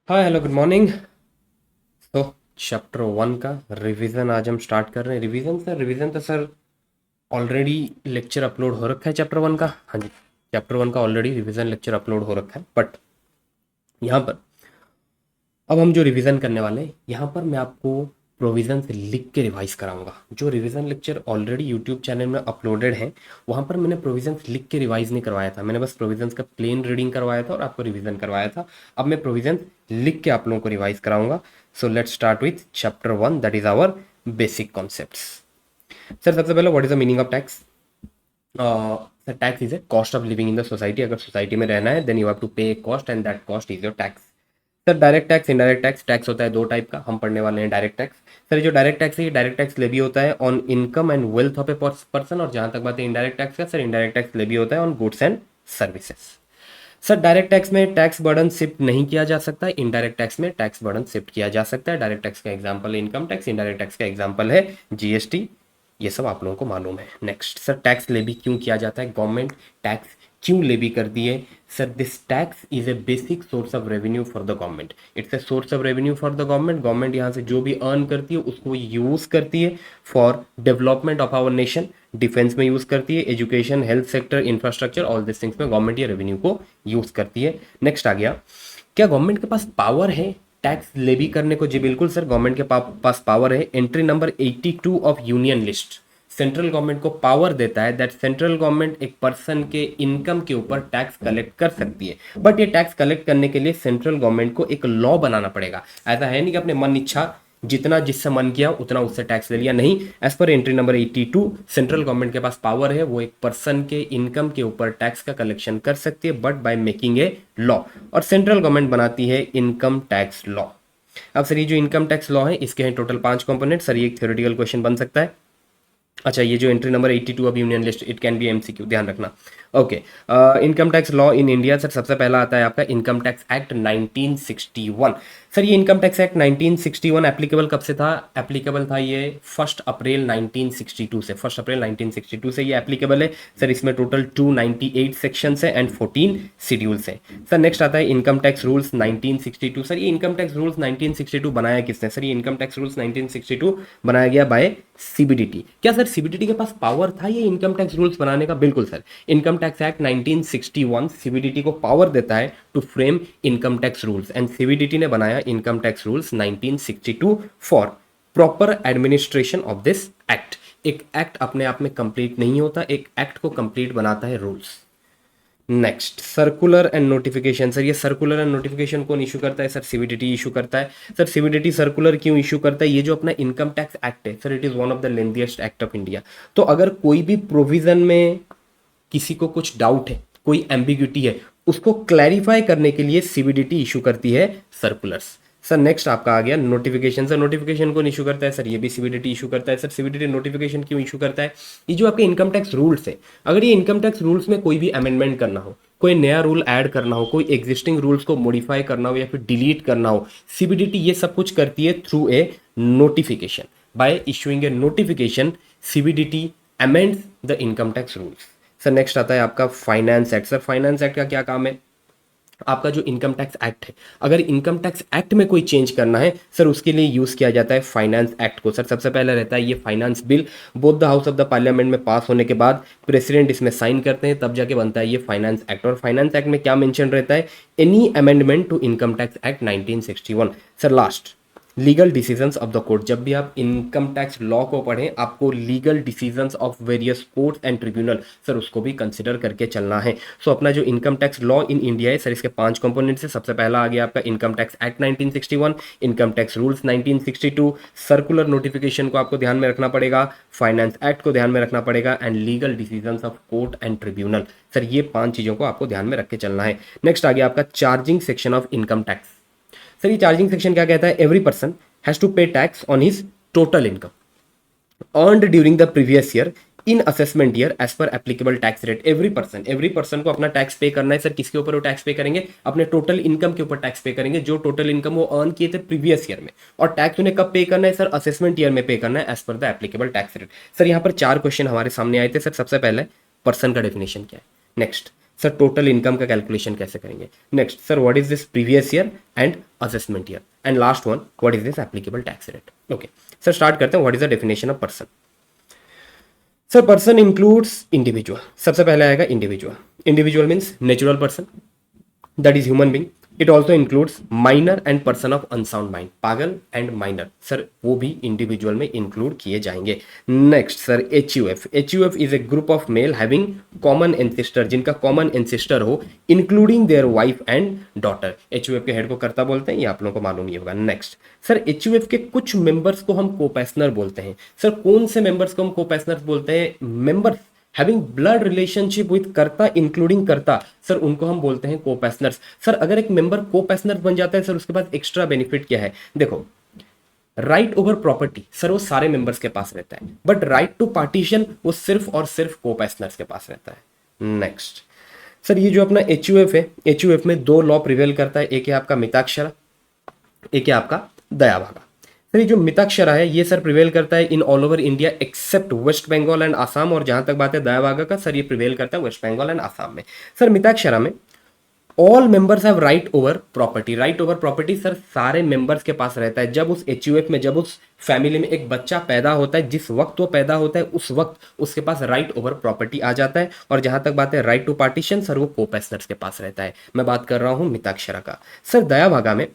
Hi hello good morning. तो chapter 1 का revision आज हम स्टार्ट कर रहे हैं। रिवीजन तो सर ऑलरेडी लेक्चर अपलोड हो रखा है चैप्टर 1 का। हाँ जी, चैप्टर 1 का ऑलरेडी रिवीजन लेक्चर अपलोड हो रखा है। बट यहाँ पर अब हम जो रिवीजन करने वाले हैं, यहाँ पर मैं आपको प्रोविजन से लिख के रिवाइज कराऊंगा। जो revision lecture already YouTube channel में अपलोडेड है, वहाँ पर मैंने प्रोविजंस लिख के रिवाइज नहीं करवाया था। मैंने बस प्रोविजंस का प्लेन रीडिंग करवाया था और आपको रिवीजन करवाया था। अब मैं प्रोविजन लिख के आप लोगों को रिवाइज कराऊंगा। So let's start with chapter 1, that is our basic concepts. Sir सबसे पहले what is the meaning of tax? Sir tax is a cost of living in the society. अगर सोसाइटी में रहना है then you have to pay cost and that cost is your tax. Sir direct tax, indirect tax. Tax होता है दो type का, हम पढ़ने वाले हैं डायरेक्ट टैक्स। सर ये जो डायरेक्ट टैक्स है, ये डायरेक्ट टैक्स लेवी होता है on income and wealth of a person. और जहां तक बात है इनडायरेक्ट टैक्स का, सर इनडायरेक्ट टैक्स लेवी होता है on goods and services. Sir direct tax में टैक्स बर्डन शिफ्ट नहीं किया जा सकता है, इनडायरेक्ट टैक्स में टैक्स बर्डन शिफ्ट किया जा सकता है। डायरेक्ट टैक्स का एग्जांपल है इनकम टैक्स, इनडायरेक्ट टैक्स का एग्जांपल है जीएसटी। ये सब आप लोगों को मालूम है। नेक्स्ट सर, टैक्स लेवी क्यों किया जाता है? गवर्नमेंट टैक्स क्यों लेवी करती है? Sir this tax is A basic source of revenue for the government. It's a source of revenue for the government. Government यहाँ से जो भी अर्न करती है उसको यूज करती है for development of our nation. Defence में यूज करती है, education, health sector, infrastructure, all this things में गवर्नमेंट ये रेवेन्यू को यूज करती है। नेक्स्ट आ गया, क्या गवर्नमेंट के पास पावर है टैक्स लेवी करने को? जी बिल्कुल सर, गवर्नमेंट के पास पावर है। Entry number 82 of union list central government को पावर देता है दैट सेंट्रल गवर्नमेंट एक पर्सन के इनकम के ऊपर टैक्स कलेक्ट कर सकती है। बट ये टैक्स कलेक्ट करने के लिए सेंट्रल गवर्नमेंट को एक लॉ बनाना पड़ेगा। ऐसा है नहीं कि अपने मन इच्छा जितना जिससे मन किया उतना उससे टैक्स ले लिया, नहीं। As per entry number 82 central government के पास पावर है, वो एक पर्सन के इनकम के ऊपर टैक्स का कलेक्शन कर सकती है, but by making a law. और सेंट्रल गवर्नमेंट बनाती है इनकम टैक्स लॉ। अब सर ये जो इनकम टैक्स लॉ है, इसके हैं टोटल 5 कंपोनेंट। सर ये एक थ्योरेटिकल क्वेश्चन बन सकता है। अच्छा, ये जो entry number 82 of union list, it can be MCQ, ध्यान रखना। Okay, income tax law in India. Sir सबसे पहला आता है आपका इनकम टैक्स एक्ट 1961। सर ये इनकम टैक्स एक्ट 1961 एप्लीकेबल कब से था? एप्लीकेबल था ये 1 अप्रैल 1962 से। 1 अप्रैल 1962 से ये एप्लीकेबल है। सर इसमें टोटल 298 सेक्शंस है एंड 14 शेड्यूल्स है। सर नेक्स्ट आता है इनकम टैक्स रूल्स 1962। सर ये इनकम टैक्स रूल्स 1962 बनाया किसने? सर ये इनकम टैक्स रूल्स 1962 बनाया गया बाय सीबीडीटी। क्या सर सीबीडीटी के पास पावर था ये इनकम टैक्स रूल्स बनाने का? बिल्कुल sir, income tax act 1961 CBDT को पावर देता है to frame income tax rules, and CBDT ने बनाया income tax rules 1962 for proper administration of this act. एक एक्ट अपने आप में कंप्लीट नहीं होता, एक एक्ट को कंप्लीट बनाता है rules. Next, circular and notification. Sir ये सर्कुलर एंड नोटिफिकेशन कौन इशू करता है? सर सीबीडीटी इशू करता है। सर सीबीडीटी सर्कुलर क्यों इशू करता है? ये जो अपना इनकम टैक्स एक्ट है sir, it is one of the lengthiest act of India. तो अगर कोई भी प्रोविजन में किसी को कुछ डाउट है, कोई एम्बिग्यूटी है, उसको क्लैरिफाई करने के लिए सीबीडीटी इशू करती है सर्कुलर्स। सर नेक्स्ट आपका आ गया नोटिफिकेशन। सर नोटिफिकेशन कौन इशू करता है? सर ये भी सीबीडीटी इशू करता है। सर सीबीडीटी नोटिफिकेशन क्यों इशू करता है? ये जो आपके इनकम टैक्स रूल्स है, अगर ये इनकम टैक्स रूल्स में कोई भी अमेंडमेंट करना हो, कोई नया रूल ऐड करना हो, कोई एग्जिस्टिंग रूल्स को मॉडिफाई करना हो या फिर डिलीट करना हो, सीबीडीटी ये सब कुछ करती है through a notification. Bye issuing A notification CBDT amends the income tax rules. Sir next आता है आपका finance act. Sir finance act का क्या काम है? आपका जो इनकम टैक्स एक्ट है, अगर इनकम टैक्स एक्ट में कोई चेंज करना है सर, उसके लिए यूज किया जाता है फाइनेंस एक्ट को। सर सबसे पहले रहता है ये finance bill, both the house of the parliament में पास होने के बाद प्रेसिडेंट इसमें साइन करते हैं, तब जाके बनता है ये फाइनेंस एक्ट। और फाइनेंस एक्ट में क्या मेंशन रहता है? Any amendment to income tax act 1961। Sir last, legal decisions of the court. जब भी आप इनकम टैक्स लॉ को पढ़ें, आपको legal decisions of various courts and tribunal sir उसको भी कंसिडर करके चलना है। सो अपना जो income tax law in India है सर, इसके 5 कंपोनेंट्स है। सबसे पहला आ गया आपका income tax act 1961, income tax rules 1962, circular notification को आपको ध्यान में रखना पड़ेगा, फाइनेंस एक्ट को ध्यान में रखना पड़ेगा, and legal decisions of court and tribunal. Sir ये 5 चीज़ों को आपको ध्यान में रख के चलना है। नेक्स्ट आ गया आपका charging section of income tax. Sir ये चार्जिंग सेक्शन क्या कहता है? Every person has to pay tax on his total income earned during the previous year in assessment year as per applicable tax rate. Every person को अपना tax पे करना है। Sir किसके ऊपर वो टैक्स पे करेंगे? अपने टोटल इनकम के ऊपर टैक्स पे करेंगे, जो टोटल इनकम वो अर्न किए थे प्रीवियस ईयर में। और टैक्स उन्हें कब पे करना है? सर असेसमेंट ईयर में पे करना है as per the applicable tax rate. Sir यहाँ पर 4 क्वेश्चन हमारे सामने आए थे। सर सबसे पहले पर्सन का डेफिनेशन क्या है? नेक्स्ट सर टोटल इनकम का कैलकुलेशन कैसे करेंगे? Next sir what is this previous year and assessment year, and last one what is this applicable tax rate. Okay sir start करते हैं। What is the definition of person? Sir person includes individual. सबसे पहले आएगा individual. Individual means natural person, that is human being. It also includes minor and person of unsound mind, पागल and minor, sir वो भी individual में include किए जाएंगे। Next sir H U F. H U F is a group of male having common ancestor, जिनका common ancestor हो including their wife and daughter. H U F के head को कर्ता बोलते हैं, ये आप लोगों को मालूम ही होगा। Next sir H U F के कुछ मेंबर्स को हम कोपैसनर बोलते हैं। सर कौन से मेंबर्स को हम कोपैसनर बोलते हैं? Members having blood relationship with कर्ता इंक्लूडिंग कर्ता, सर उनको हम बोलते हैं कोपैसनर्स। सर अगर एक मेंबर कोपैसनर बन जाता है सर उसके पास एक्स्ट्रा बेनिफिट क्या है? देखो राइट ओवर प्रॉपर्टी सर वो सारे मेंबर्स के पास रहता है, बट राइट टू पार्टीशन वो सिर्फ और सिर्फ कोपैसनर्स के पास रहता है। नेक्स्ट सर ये जो अपना एच यू एफ है, एच यू एफ में दो लॉ प्रिवेल करता है, एक है आपका मिताक्षरा, एक है आपका दयाभागा। सर ये जो मिताक्षरा है ये सर प्रिवेल करता है in all over India except West Bengal and Assam, और जहां तक बात है दयाभागा का सर ये प्रिवेल करता है वेस्ट बंगाल एंड आसाम में। सर मिताक्षरा में all members have right over property. Right over property sir सारे मेंबर्स के पास रहता है। जब उस एचयूएफ में, जब उस फैमिली में एक बच्चा पैदा होता है, जिस वक्त वो पैदा होता है उस वक्त उसके पास राइट ओवर प्रॉपर्टी आ जाता है। और जहां तक बात है राइट टू पार्टीशन सर वो कोपैसनर्स के पास रहता है। मैं बात कर रहा हूं मिताक्षरा का। सर दयाभागा में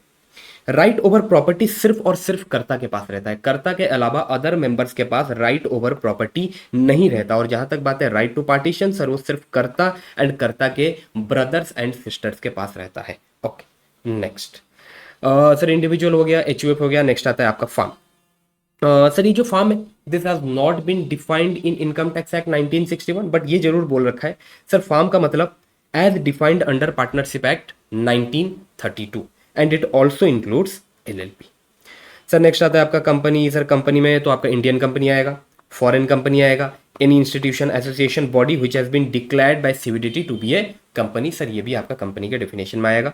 राइट ओवर प्रॉपर्टी सिर्फ और सिर्फ कर्ता के पास रहता है, कर्ता के अलावा अदर मेंबर्स के पास राइट ओवर प्रॉपर्टी नहीं रहता। और जहां तक बात है राइट टू पार्टीशन सर वो सिर्फ कर्ता एंड कर्ता के ब्रदर्स एंड सिस्टर्स के पास रहता है। ओके नेक्स्ट सर इंडिविजुअल हो गया, एचयूएफ हो गया। नेक्स्ट आता है आपका फार्म। सर ये जो फार्म है this has not been defined in income tax act 1961, but ये जरूर बोल रखा है सर फार्म का मतलब as defined under partnership act 1932 and it also includes LLP. Sir next आता है आपका कंपनी। सर कंपनी में तो आपका इंडियन कंपनी आएगा, फॉरेन कंपनी आएगा, any institution association body which has been declared by CBDT to be a company, sir ये भी आपका कंपनी के डेफिनेशन में आएगा।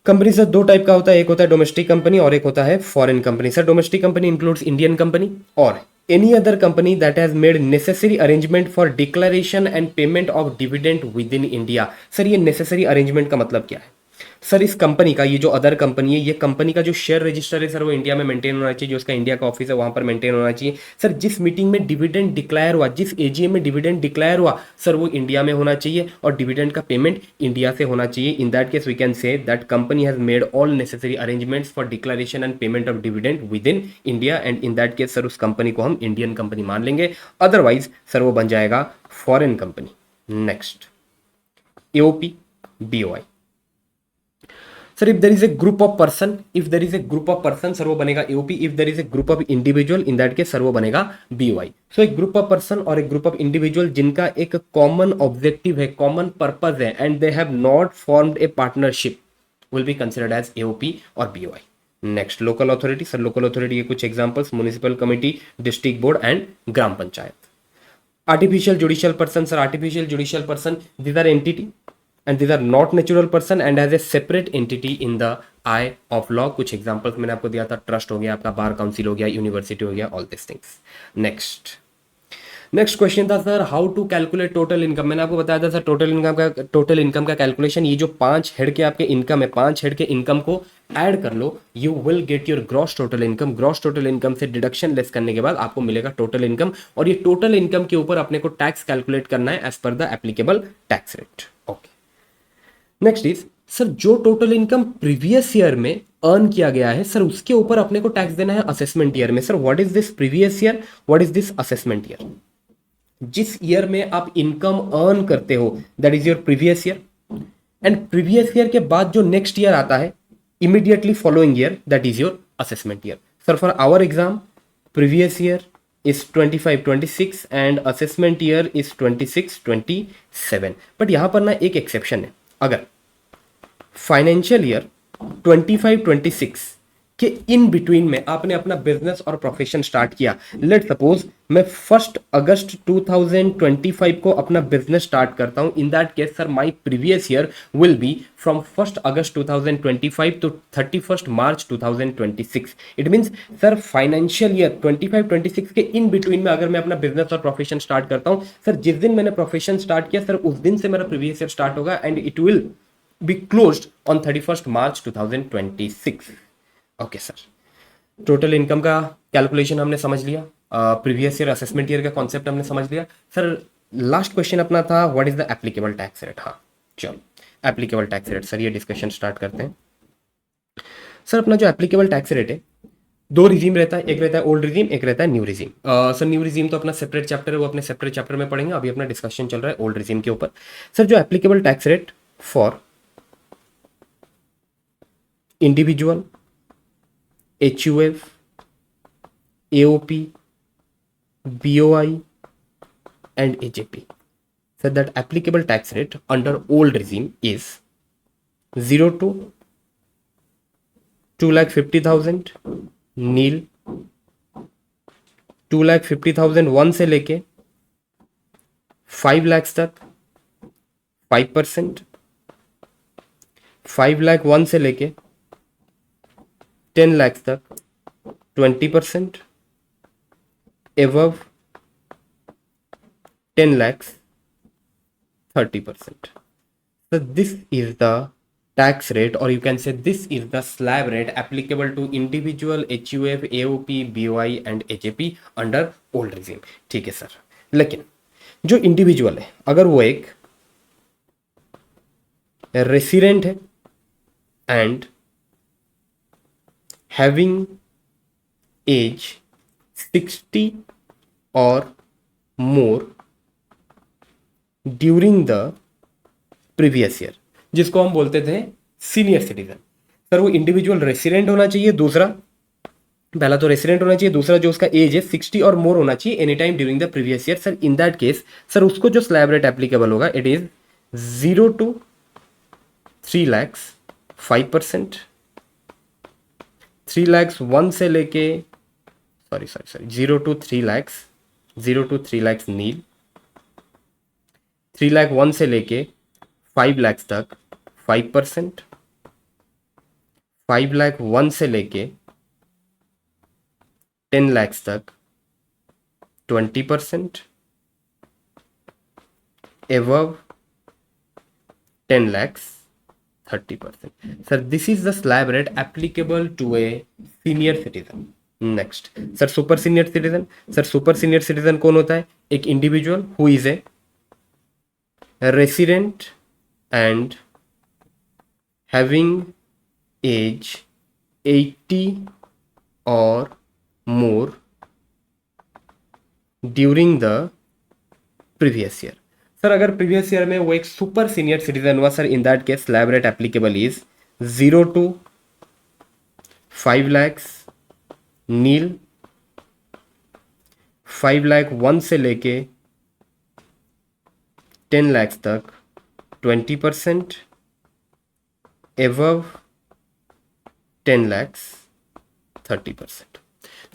कंपनी सर दो टाइप का होता है, एक होता है डोमेस्टिक कंपनी और एक होता है foreign company. Sir domestic company includes Indian company और any other company that has made necessary arrangement for declaration and payment of dividend within India. Sir ये नेसेसरी अरेंजमेंट का मतलब क्या है? सर इस कंपनी का, ये जो अदर कंपनी है, ये कंपनी का जो शेयर रजिस्टर है सर वो इंडिया में मेंटेन होना चाहिए, जो उसका इंडिया का ऑफिस है वहां पर मेंटेन होना चाहिए। सर जिस मीटिंग में डिविडेंड डिक्लेयर हुआ, जिस एजीएम में डिविडेंड डिक्लेयर हुआ सर वो इंडिया में होना चाहिए और डिविडेंड का पेमेंट इंडिया से होना चाहिए। In that case we can say that company has made all necessary arrangements for declaration and payment of dividend within India, and in that case sir उस company को हम Indian company मान लेंगे। Otherwise sir वो बन जाएगा foreign company. Next AOP BOI. Sir if there is a group of person, if there is a group of person sir वो बनेगा AOP. If there is a group of individual in that case sir वो बनेगा BOI. सो एक group of person और एक group of individual जिनका एक common objective है, कॉमन पर्पज है, and they have not formed a partnership will be considered as AOP और BOI. Next local authority. Sir local authority के कुछ examples municipal committee, district board and gram panchayat. Artificial judicial person. Sir artificial judicial person these are entity and these are not natural person and as a separate entity in the eye of law। कुछ examples मैंने आपको दिया था, trust हो गया, आपका bar council हो गया, यूनिवर्सिटी हो गया, all this things. Next question था sir how to calculate total income. मैंने आपको बताया था सर टोटल इनकम का कैलकुलेशन, ये जो 5 हेड के आपके इनकम है, 5 हेड के इनकम को ऐड कर लो, you will get your gross total income. Gross total income से डिडक्शन लेस करने के बाद आपको मिलेगा टोटल इनकम, और ये टोटल इनकम के ऊपर अपने को टैक्स कैलकुलेट करना है as per the applicable tax rate. Okay next is sir जो टोटल इनकम प्रीवियस ईयर में अर्न किया गया है सर उसके ऊपर अपने को टैक्स देना है असेसमेंट ईयर में। Sir what is this previous year, what is this assessment year? जिस ईयर में आप इनकम अर्न करते हो that is your previous year, and previous year के बाद जो नेक्स्ट ईयर आता है immediately following year that is your assessment year. Sir for our exam previous year is 25-26 and assessment year is 26-27, but यहां पर ना एक एक्सेप्शन है। अगर फाइनेंशियल ईयर 25-26 कि इन बिटवीन में आपने अपना बिजनेस और प्रोफेशन स्टार्ट किया। लेट सपोज मैं 1 अगस्त 2025 को अपना बिजनेस स्टार्ट करता हूं। In that case sir my previous year will be from 1 August 2025 to 31 March 2026। It means sir financial year 25-26 के इन बिटवीन में अगर मैं अपना बिजनेस और प्रोफेशन स्टार्ट करता हूं, सर जिस दिन मैंने प्रोफेशन स्टार्ट किया सर उस दिन से मेरा प्रीवियस ईयर स्टार्ट होगा and it will be closed on 31 March 2026। Okay sir, total income का कैलकुलेशन हमने समझ लिया, प्रीवियस ईयर असेसमेंट ईयर का कॉन्सेप्ट हमने समझ लिया। सर लास्ट क्वेश्चन अपना था what is the applicable tax rate. हाँ चलो, एप्लीकेबल टैक्स रेट सर ये डिस्कशन स्टार्ट करते हैं। सर अपना जो एप्लीकेबल टैक्स रेट है, दो रिजीम रहता है, एक रहता है ओल्ड रिजीम, एक रहता है new regime. Sir new regime तो अपना सेपरेट चैप्टर है, वो अपने सेपरेट चैप्टर में पढ़ेंगे, अभी अपना डिस्कशन चल रहा है ओल्ड रिजीम के ऊपर। सर जो applicable tax rate for individual, HUF, AOP, BOI and AJP, said that applicable tax rate under old regime is 0 to 2,50,000 नील, 2,50,000 1 से लेके 5 लाख तक 5%, 5 लाख 1 से लेके 10 लाख तक 20%, above 10 lakhs 30%. So this is the tax rate, or you can say this is the slab rate applicable to individual, HUF, AOP, BOI and AJP under old regime. ठीक है sir, लेकिन जो इंडिविजुअल है अगर वो एक रेसिडेंट है and having as 60 और मोर ड्यूरिंग द प्रीवियस ईयर, जिसको हम बोलते थे सीनियर सिटीजन। सर वो इंडिविजुअल रेसिडेंट होना चाहिए, दूसरा पहला तो रेसिडेंट होना चाहिए, दूसरा जो उसका एज है 60 और मोर होना चाहिए any time during the previous year. Sir in that case sir उसको जो स्लैब रेट एप्लीकेबल होगा it is 0 to 3 lakhs 5%, 3 lakhs 1 से लेके sorry 0 to 3 lakhs, 0 to 3 lakhs नील, 3 लाख 1 से लेके 5 लाख तक 5%, 5 लाख 1 से लेके 10 लाख तक 20%, above 10 lakhs 30%. Sir this is the slab rate applicable to a senior citizen. Next sir super senior citizen. Sir super senior citizen कौन होता है? एक individual who is a resident and having age 80 or more during the previous year. Sir अगर previous year में वो एक super senior citizen हुआ sir in that case slab rate applicable is 0 to 5 lakhs नील, 5 लाख 1 से लेके 10 lakhs तक 20%, above 10 lakhs 30%.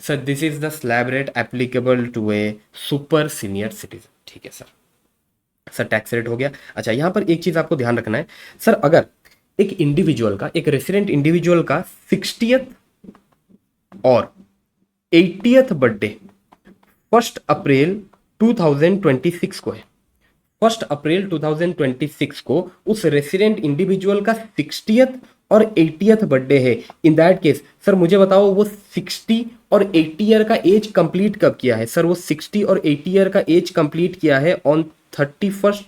Sir this is the slab rate applicable to a super senior citizen. ठीक है सर, सर टैक्स रेट हो गया। अच्छा यहाँ पर एक चीज आपको ध्यान रखना है सर, अगर एक इंडिविजुअल का, एक रेसिडेंट इंडिविजुअल का 60th और 80th बर्थडे 1 अप्रैल 2026 को है, 1 अप्रैल 2026 को उस रेसिडेंट इंडिविजुअल का 60th और 80th बर्थडे है। इन दैट केस सर मुझे बताओ वो 60 और 80 ईयर का एज कंप्लीट कब किया है? सर वो 60 और 80 ईयर का एज कंप्लीट किया है on 31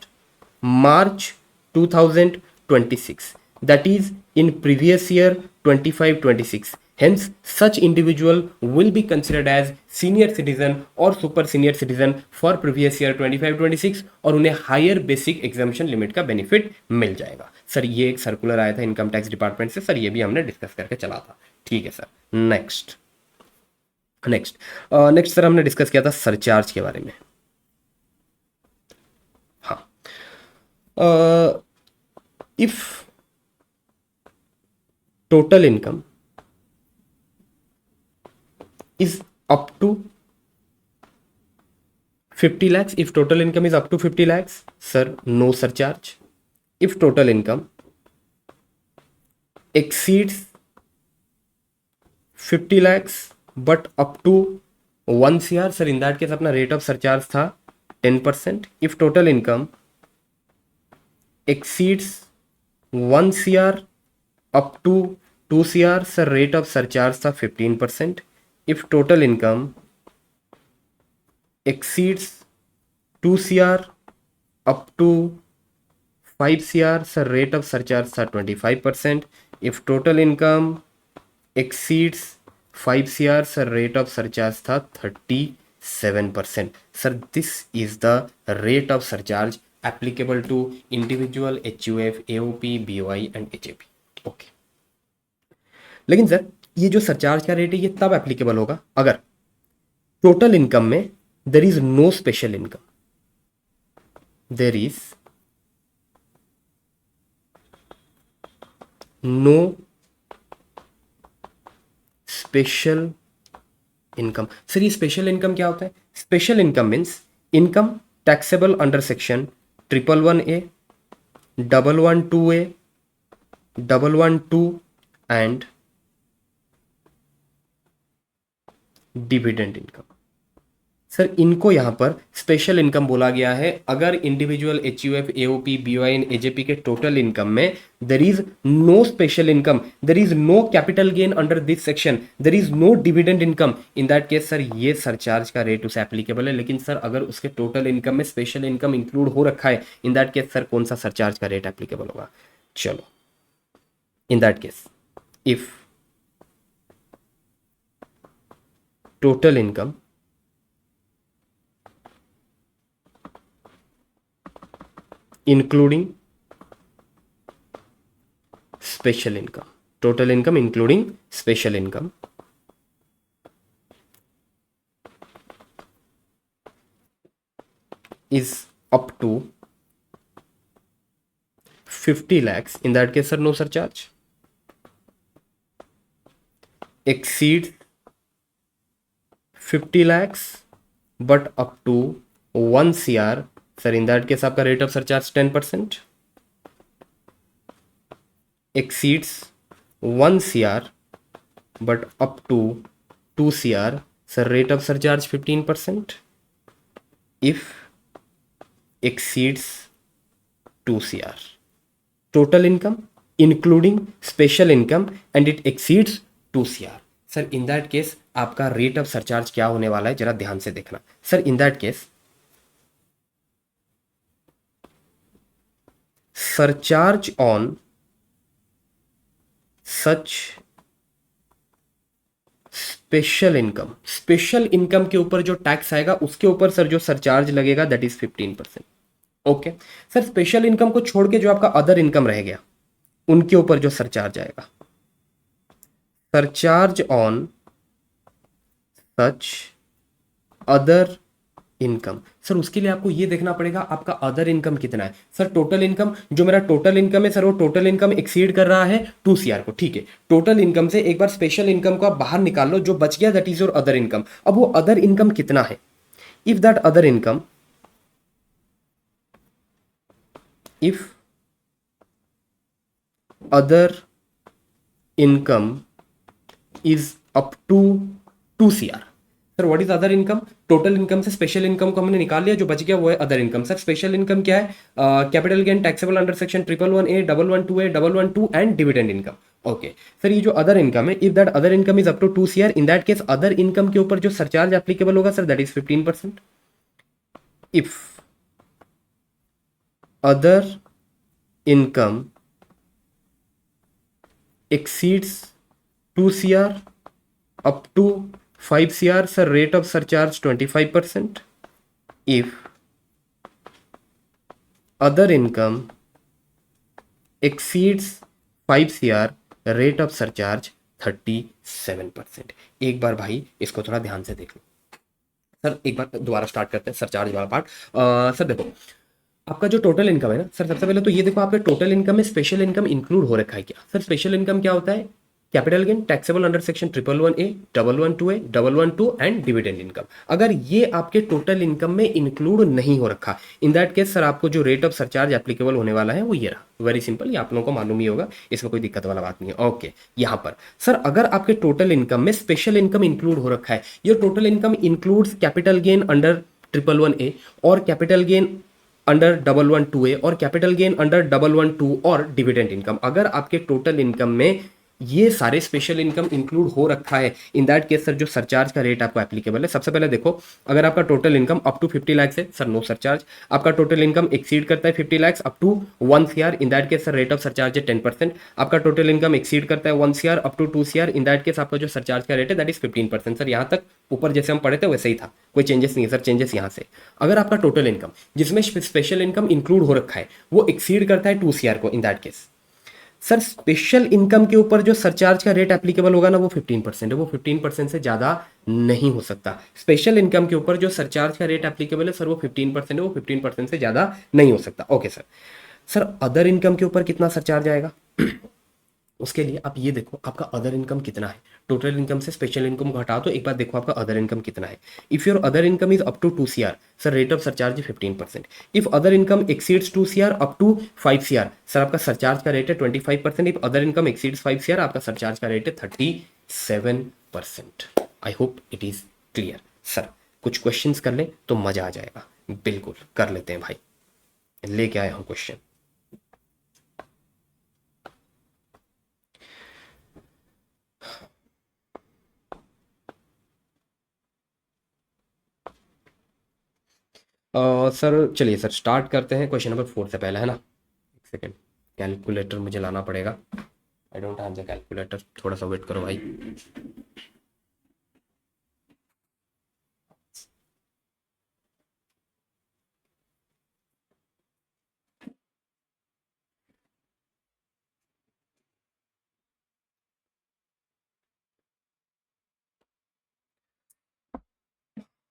March 2026, that is in previous year 25-26। Hence, such individual will be considered as senior citizen or super senior citizen for previous year 25-26 और उन्हें हायर बेसिक एग्जाम्पशन लिमिट का benefit मिल जाएगा। Sir ये एक circular आया था इनकम टैक्स डिपार्टमेंट से, sir ये भी हमने डिस्कस करके चला था। ठीक है सर, नेक्स्ट सर हमने डिस्कस किया था सरचार्ज के बारे में। हाँ, if total income is up to 50 lakhs. If total income is up to 50 lakhs, sir, no surcharge. If total income exceeds 50 lakhs but up to 1 CR, sir, in that case अपना rate of surcharge था 10%. If total income exceeds 1 CR up to 2 CR, sir, rate of surcharge था 15%. If total income exceeds 2 CR up to 5 CR, sir, rate of surcharge था 25%. If total income exceeds 5 CR, sir, rate of surcharge था 37%. Sir, this is the rate of surcharge applicable to individual HUF, AOP, BOI and HAP. Okay. लेकिन sir ये जो surcharge का rate है ये तब applicable होगा अगर टोटल इनकम में there is no special income, there is no special income. Sir ये स्पेशल इनकम क्या होता है? Special income means income taxable under section 111A, 112A, 112 and dividend income. Sir इनको यहां पर स्पेशल इनकम बोला गया है अगर individual HUF, AOP, BOI and AJP के टोटल इनकम में there is no special income, there is no capital gain under this section, there is no dividend income. In that case sir ये surcharge का rate उसे applicable है. लेकिन sir अगर उसके total income में स्पेशल इनकम इंक्लूड हो रखा है, इन दैट केस सर कौन सा सरचार्ज का रेट एप्लीकेबल होगा? चलो, इन that case if total income including special income, total income including special income is up to 50 lakhs, in that case sir no surcharge. Exceeds 50 lakhs but up to 1 CR, sir in that case आपका rate of surcharge 10%. Exceeds 1 CR but up to 2 CR, sir rate of surcharge 15%. If exceeds 2 CR, total income including special income and it exceeds 2 CR, sir in that case आपका rate of surcharge क्या होने वाला है जरा ध्यान से देखना. Sir in that case surcharge on such special income, special income के ऊपर जो टैक्स आएगा उसके ऊपर सर जो सरचार्ज लगेगा that is 15%. Okay sir, special income को छोड़ के जो आपका अदर इनकम रह गया उनके ऊपर जो सरचार्ज आएगा, surcharge on such other income. Sir उसके लिए आपको ये देखना पड़ेगा आपका अदर इनकम कितना है. सर टोटल इनकम, जो मेरा टोटल इनकम है सर वो टोटल इनकम एक्सीड कर रहा है 2 CR को. ठीक है, टोटल इनकम से एक बार स्पेशल इनकम को आप बाहर निकाल लो, जो बच गया that is your other income. अब वो अदर इनकम कितना है? If that other income, if other income is up to 2 CR. Sir what is other income? Total income से स्पेशल इनकम को हमने निकाल लिया, जो बच गया वो है other income. Sir special income क्या है? Capital gain taxable under section 111A, 112A, 112 and dividend income. Okay sir, ये जो अदर इनकम है, if that other income is up to 2 CR, in that case other income के ऊपर जो surcharge applicable होगा sir that is 15%. If other income exceeds 2 CR up to 5 CR, sir, rate of surcharge 25%. If other income exceeds 5 CR, rate of surcharge 37%. एक बार भाई इसको थोड़ा ध्यान से देख लो. सर एक बार दोबारा स्टार्ट करते हैं सरचार्ज वाला पार्ट. सर देखो आपका जो टोटल इनकम है ना सर, सबसे पहले तो ये देखो आपके टोटल इनकम में स्पेशल इनकम इंक्लूड हो रखा है क्या? सर स्पेशल इनकम क्या होता है? Capital gain taxable under section 111A, 112A, 112 and dividend income. अगर ये आपके टोटल इनकम में इंक्लूड नहीं हो रखा, इन दैट केस सर आपको जो रेट ऑफ सरचार्ज एप्लीकेबल होने वाला है वो ये रहा। वेरी सिंपल, ये आप लोगों को मालूम ही होगा, इसमें कोई दिक्कत वाला बात नहीं है। ओके, यहाँ पर सर अगर आपके टोटल इनकम में स्पेशल इनकम इंक्लूड हो रखा है, ये total income includes capital gain under 111A और कैपिटल गेन अंडर 112A और कैपिटल गेन अंडर 112 और डिविडेंड इनकम, अगर आपके टोटल इनकम में ये सारे स्पेशल इनकम इंक्लूड हो रखा है, इन दैट केस सर जो सरचार्ज का रेट आपको एप्लीकेबल है, सबसे पहले देखो, अगर आपका total income up to 50 lakh है सर नो सरचार्ज। आपका टोटल इनकम एक्सीड करता है 50 lakh up to 1 CR, in that case sir rate of surcharge है 10%। आपका टोटल इनकम एक्सीड करता है 1 CR up to 2 CR, in that case आपका जो सरचार्ज का रेट है दैट इज 15%। सर यहाँ तक ऊपर जैसे हम पढ़े थे वैसे ही था, कोई चेंजेस नहीं है सर। चेंजेस यहाँ से, अगर आपका टोटल इनकम जिसमें स्पेशल इनकम इंक्लूड हो रखा है वो एक्सीड करता है 2 सीआर को, इन that case sir special income के ऊपर जो सरचार्ज का रेट एप्लीकेबल होगा ना वो 15% है, वो 15% से ज्यादा नहीं हो सकता। स्पेशल इनकम के ऊपर जो सरचार्ज का रेट एप्लीकेबल है सर वो 15% है, वो 15% से ज्यादा नहीं हो सकता। Okay sir. Sir other income के ऊपर कितना सरचार्ज आएगा? उसके लिए आप ये देखो आपका अदर इनकम कितना है, टोटल इनकम से स्पेशल इनकम को हटा दो, एक बार देखो आपका अदर इनकम कितना है। If your other income is up to 2 CR sir rate of surcharge 15%। If other income exceeds 2 CR up to 5 CR sir आपका सरचार्ज का रेट है 25%। If other income exceeds 5 CR आपका सरचार्ज का rate है 37%। I hope it is clear. Sir कुछ questions कर ले तो मजा आ जाएगा। बिल्कुल कर लेते हैं भाई, लेके आए हम क्वेश्चन। सर चलिए सर स्टार्ट करते हैं क्वेश्चन नंबर 4 से पहले, है ना? एक सेकेंड, कैलकुलेटर मुझे लाना पड़ेगा। I don't have the calculator, थोड़ा सा वेट करो भाई।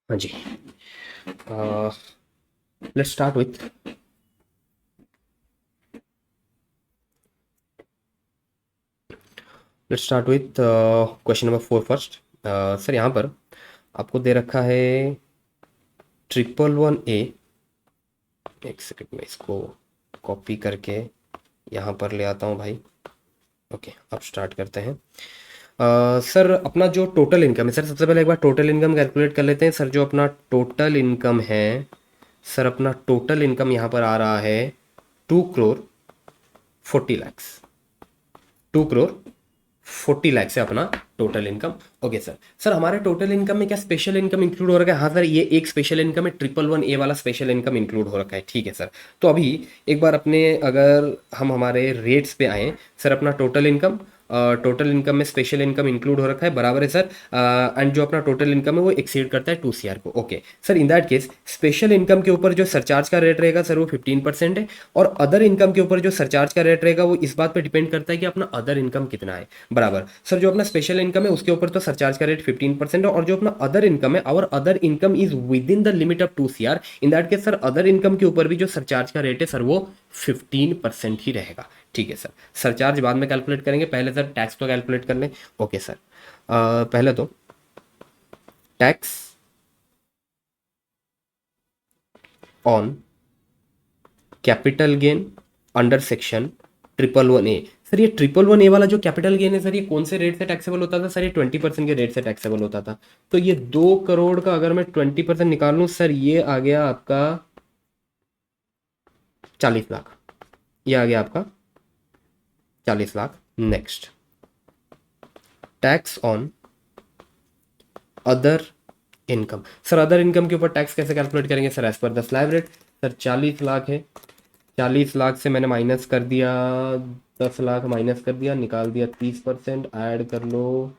हाँ जी, let's start with question number 4 first. Sir यहाँ पर आपको दे रखा है 111A। एक सेकेंड में इसको कॉपी करके यहाँ पर ले आता हूँ भाई। ओके, अब स्टार्ट करते हैं। सर अपना जो टोटल इनकम है सर, सबसे पहले एक बार टोटल इनकम कैलकुलेट कर लेते हैं। सर जो अपना टोटल इनकम है सर, अपना टोटल इनकम यहाँ पर आ रहा है 2 करोड़ 40 लाख। 2 करोड़ 40 लाख से अपना total income. Okay sir. Sir हमारे टोटल इनकम में क्या स्पेशल इनकम इंक्लूड हो रखा है? हाँ सर, ये एक स्पेशल इनकम है, 111A वाला स्पेशल इनकम इंक्लूड हो रखा है। ठीक है सर। तो अभी एक बार अपने अगर हम हमारे रेट्स पे आए सर, अपना टोटल इनकम में स्पेशल इनकम इंक्लूड हो रखा है, बराबर है सर। एंड जो अपना टोटल इनकम है वो एक्सीड करता है 2 सीआर को। Okay sir, in that case special income के ऊपर जो सरचार्ज का रेट रहेगा सर वो 15% है, और अदर इनकम के ऊपर जो सरचार्ज का रेट रहेगा वो इस बात पे डिपेंड करता है कि अपना अदर इनकम कितना है। बराबर सर, जो अपना स्पेशल इनकम है उसके ऊपर तो सरचार्ज का रेट 15% है, और जो अपना अदर इनकम है, और other income is with in the limit of 2 CR, in that case sir other income के ऊपर भी जो सरचार्ज का रेट है सर वो 15% ही रहेगा। ठीक है सर। सरचार्ज बाद में कैलकुलेट करेंगे, पहले सर टैक्स तो कैलकुलेट कर लें। ओके सर, पहले तो tax on capital gain under section 111A। Sir ये 111A वाला जो कैपिटल गेन है सर, ये कौन से रेट से टैक्सेबल होता था? सर ये 20% के रेट से टैक्सेबल होता था। तो ये 2 करोड़ का अगर मैं 20% निकाल लूँ सर, ये आ गया आपका 40 लाख। ये आ गया आपका 40 lakh. Next, tax on other income. Sir other income के ऊपर टैक्स कैसे कैलकुलेट करेंगे sir? As per the slab rate. Sir 40 lakh है, 40 लाख से मैंने माइनस कर दिया 10 लाख, माइनस कर दिया, निकाल दिया 30%, ऐड कर लो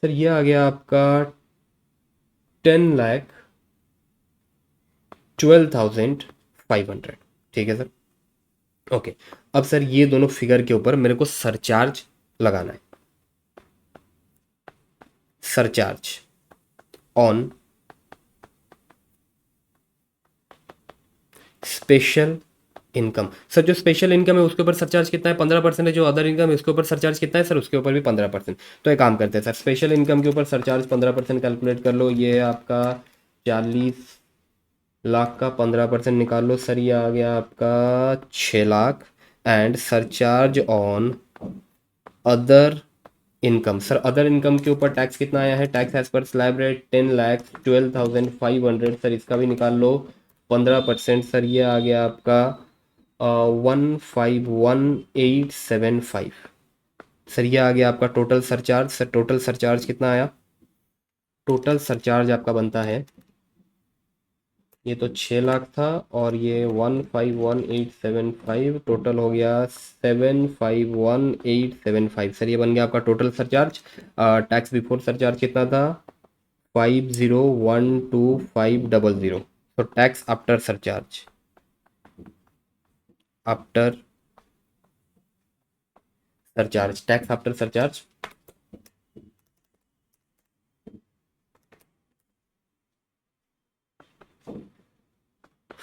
सर, ये आ गया आपका 10,12,500। ठीक है सर। ओके, अब सर ये दोनों फिगर के ऊपर मेरे को सरचार्ज लगाना है। Surcharge on special income. Sir जो स्पेशल इनकम है उसके ऊपर सरचार्ज कितना है? 15% है। जो अदर इनकम है उसके ऊपर सरचार्ज कितना है? सर उसके ऊपर भी 15%। तो एक काम करते हैं सर, स्पेशल इनकम के ऊपर सरचार्ज 15% कैलकुलेट कर लो। ये है आपका 40 लाख का 15% निकाल लो सर, ये आ गया आपका 6 lakh. And surcharge on other income, sir other income के ऊपर टैक्स कितना आया है? Tax as per slab rate 10,12,500, sir इसका भी निकाल लो 15%। सर ये आ गया आपका 151,875। सर ये आ गया आपका total surcharge. Sir total surcharge कितना आया? टोटल सरचार्ज आपका बनता है, ये तो 6 लाख था और ये 151,875, टोटल हो गया 751,875। सर ये बन गया आपका total surcharge. Tax before surcharge कितना था? 50,12,500। तो tax after surcharge, after surcharge, tax after surcharge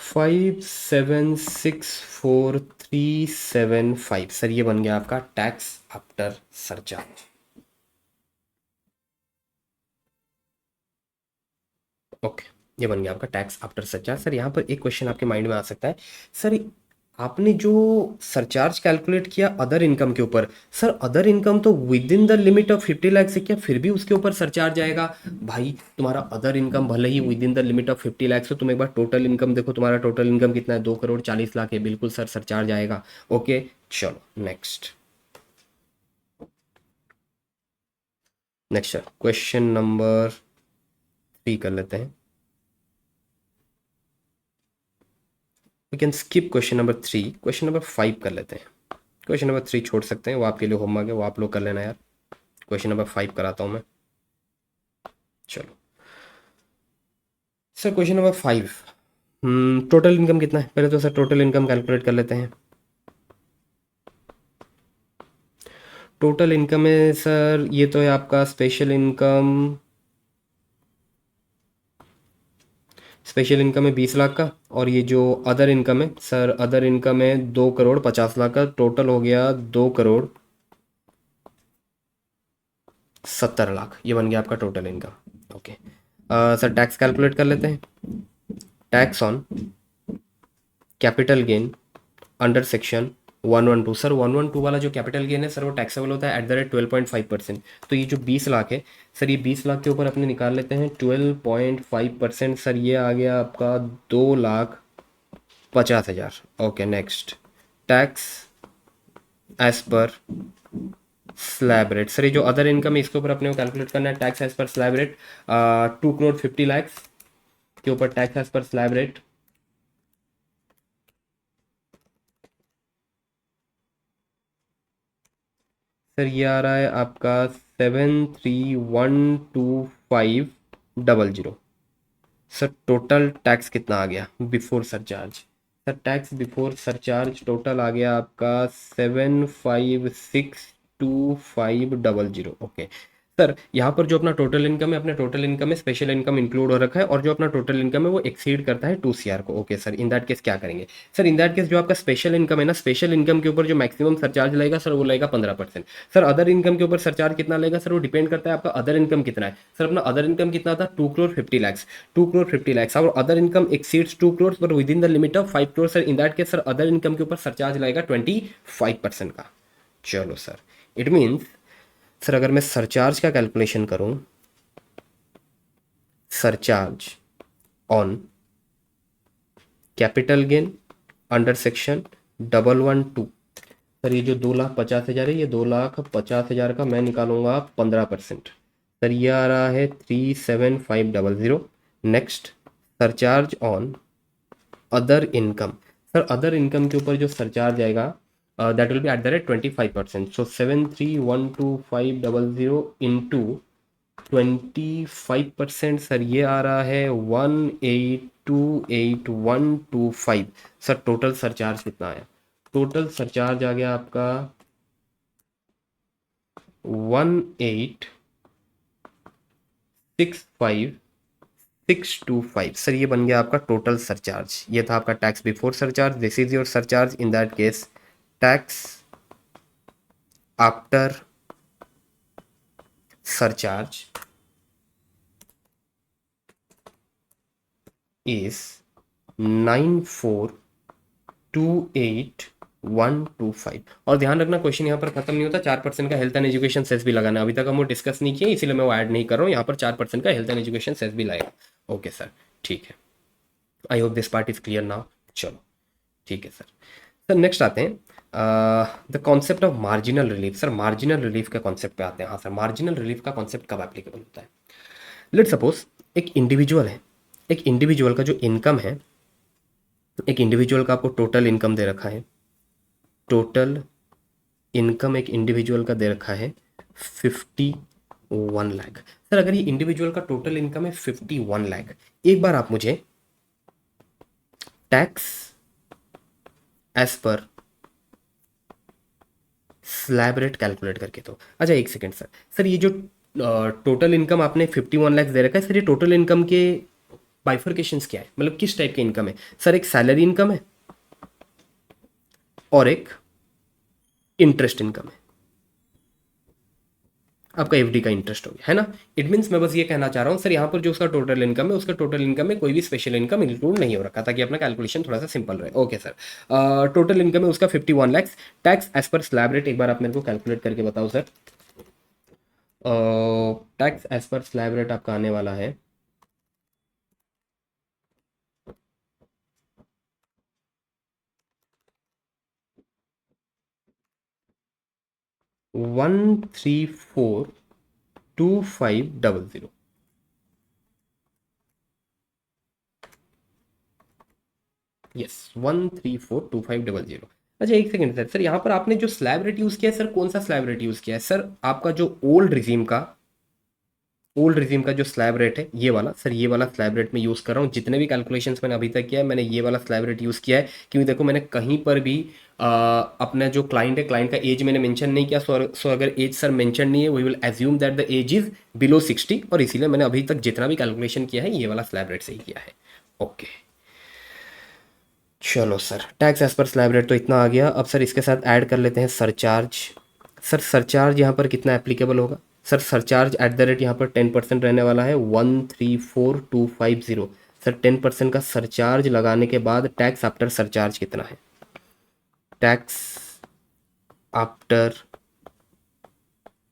5764375। Sir ये बन गया आपका टैक्स आफ्टर सरचार्ज। ओके, ये बन गया आपका टैक्स आफ्टर सरचार्ज। सर यहाँ पर एक क्वेश्चन आपके माइंड में आ सकता है, सर आपने जो सरचार्ज कैलकुलेट किया अदर इनकम के ऊपर, सर अदर इनकम तो with in the limit of 50 lakh से, क्या फिर भी उसके ऊपर सरचार्ज आएगा? भाई तुम्हारा अदर इनकम भले ही within the limit of 50 lakh हो, तुम एक बार टोटल इनकम देखो, तुम्हारा टोटल इनकम कितना है? 2,40,00,000 है, बिल्कुल सर सरचार्ज आएगा। ओके चलो next. Next sir question number 3 कर लेते हैं। We can skip question number 3, question number 5 कर लेते हैं। क्वेश्चन नंबर 3 छोड़ सकते हैं, वो आपके लिए होमवर्क है, वो आप लोग कर लेना यार। क्वेश्चन नंबर 5 कराता हूँ मैं। चलो sir question number 5, total income कितना है? पहले तो सर टोटल इनकम कैलकुलेट कर लेते हैं। टोटल इनकम है सर, ये तो है आपका स्पेशल इनकम। स्पेशल इनकम है 20 लाख का, और ये जो अदर इनकम है सर, अदर इनकम है 2,50,00,000 का। टोटल हो गया 2,70,00,000। ये बन गया आपका total income. Okay sir tax calculate कर लेते हैं। Tax on capital gain under section 112। Sir 112 वाला जो कैपिटल गेन है सर, वो टैक्सेबल होता है @12.5%। तो ये जो 20 लाख है सर, ये 20 लाख के ऊपर अपने निकाल लेते हैं 12.5%। सर ये आ गया आपका 2,50,000। Okay next, tax as per slab rate. Sir ये जो अदर इनकम है इसके ऊपर अपने को कैलकुलेट करना है tax as per slab rate. 2,50,00,000 के ऊपर tax as per slab rate. Sir ये आ रहा है आपका 73,125,000। सर टोटल टैक्स कितना आ गया before surcharge? Sir tax before surcharge total आ गया आपका 756,25,000। ओके सर यहाँ पर जो अपना टोटल इनकम है, अपने टोटल इनकम में स्पेशल इनकम इंक्लूड हो रखा है, और जो अपना टोटल इनकम है वो एक्सीड करता है 2 CR को। Okay sir, in that case क्या करेंगे? सर इन दैट केस जो आपका स्पेशल इनकम है ना, स्पेशल इनकम के ऊपर जो मैक्सिमम सरचार्ज लगेगा सर, वो लगेगा 15%। सर अदर इनकम के ऊपर सरचार्ज कितना लगेगा सर? वो डिपेंड करता है आपका अदर इनकम कितना है। सर अपना अदर इनकम कितना था? 2,50,00,000। 2,50,00,000 और अदर इनकम एक्सीड्स 2 crore पर with in the limit of 5 crore। Sir in that case sir other income के ऊपर सरचार्ज लगेगा 25% का। चलो सर, इट मीन्स सर अगर मैं सरचार्ज का कैलकुलेशन करूं, surcharge on capital gain under section 112, sir ये जो 2,50,000 है, ये 2,50,000 का मैं निकालूंगा 15%। सर ये आ रहा है 37,500। Next, surcharge on other income. Sir other income के ऊपर जो सरचार्ज आएगा that will B @25%। So 73,125,000 into 25%। Sir ये आ रहा है 1,82,8125। सर टोटल सरचार्ज कितना आया? टोटल सरचार्ज आ गया आपका 1,865,6 625 सर, ये बन गया आपका टोटल सरचार्ज। ये था आपका tax before surcharge, this is your surcharge. In that case tax after surcharge is 9428,125। और ध्यान रखना क्वेश्चन यहाँ पर खत्म नहीं होता, 4% का हेल्थ एंड एजुकेशन सेस भी लगाना है। अभी तक हम वो डिस्कस नहीं किए, इसीलिए मैं वो ऐड नहीं कर रहा हूँ। यहाँ पर 4% का हेल्थ एंड एजुकेशन सेस भी लाएगा। ओके सर, ठीक है। I hope this part is clear now. चलो ठीक है सर। सर नेक्स्ट आते हैं the concept of marginal relief. Sir marginal relief के कॉन्सेप्ट पे आते हैं। हाँ सर, मार्जिनल रिलीफ का कॉन्सेप्ट कब एप्लीकेबल होता है? लेट सपोज एक इंडिविजुअल है, एक इंडिविजुअल का जो इनकम है, एक इंडिविजुअल का आपको टोटल इनकम दे रखा है, टोटल इनकम एक इंडिविजुअल का दे रखा है 51 लाख। सर अगर ये इंडिविजुअल का टोटल इनकम है 51 लाख, एक बार आप मुझे tax as per slab rate calculate करके दो। अच्छा एक सेकेंड सर, सर ये जो टोटल इनकम आपने 51 लाख दे रखा है, सर ये टोटल इनकम के बाइफर्केशंस क्या है, मतलब किस टाइप के इनकम है? सर एक सैलरी इनकम है और एक इंटरेस्ट इनकम है। आपका एफडी का इंटरेस्ट हो गया है ना। इट मीन्स मैं बस ये कहना चाह रहा हूँ सर, यहाँ पर जो उसका टोटल इनकम है, उसका टोटल इनकम में कोई भी स्पेशल इनकम इंक्लूड नहीं हो रखा, ताकि अपना कैलकुलेशन थोड़ा सा सिंपल रहे। ओके सर, टोटल इनकम है उसका 51 lakh. Tax as per slab rate एक बार आप मेरे को कैलकुलेट करके बताओ sir. Tax as per slab rate आपका आने वाला है 1342500। यस, 1342500। अच्छा एक सेकेंड सर, सर यहाँ पर आपने जो स्लैब रेट यूज़ किया है सर, कौन सा स्लैब रेट यूज़ किया है सर? आपका जो ओल्ड रिजीम का जो स्लैब रेट है ये वाला, सर ये वाला स्लैब रेट में यूज़ कर रहा हूँ। जितने भी कैलकुलेशंस मैंने अभी तक किया है, मैंने ये वाला स्लैब रेट यूज़ किया है, क्योंकि देखो मैंने कहीं पर भी अपना जो क्लाइंट है, क्लाइंट का एज मैंने मेंशन नहीं किया। सो अगर एज सर मेंशन नहीं है, we will assume that the age is below 60, और इसीलिए मैंने अभी तक जितना भी कैलकुलेशन किया है ये वाला स्लैब रेट से ही किया है। ओके चलो sir, tax as per slab rate तो इतना आ गया। अब सर इसके साथ ऐड कर लेते हैं सरचार्ज। सर सरचार्ज यहाँ पर कितना एप्लीकेबल होगा? Sir surcharge at the rate यहाँ पर 10% रहने वाला है, 134,250। सर 10% का सरचार्ज लगाने के बाद टैक्स आफ्टर सरचार्ज कितना है? Tax after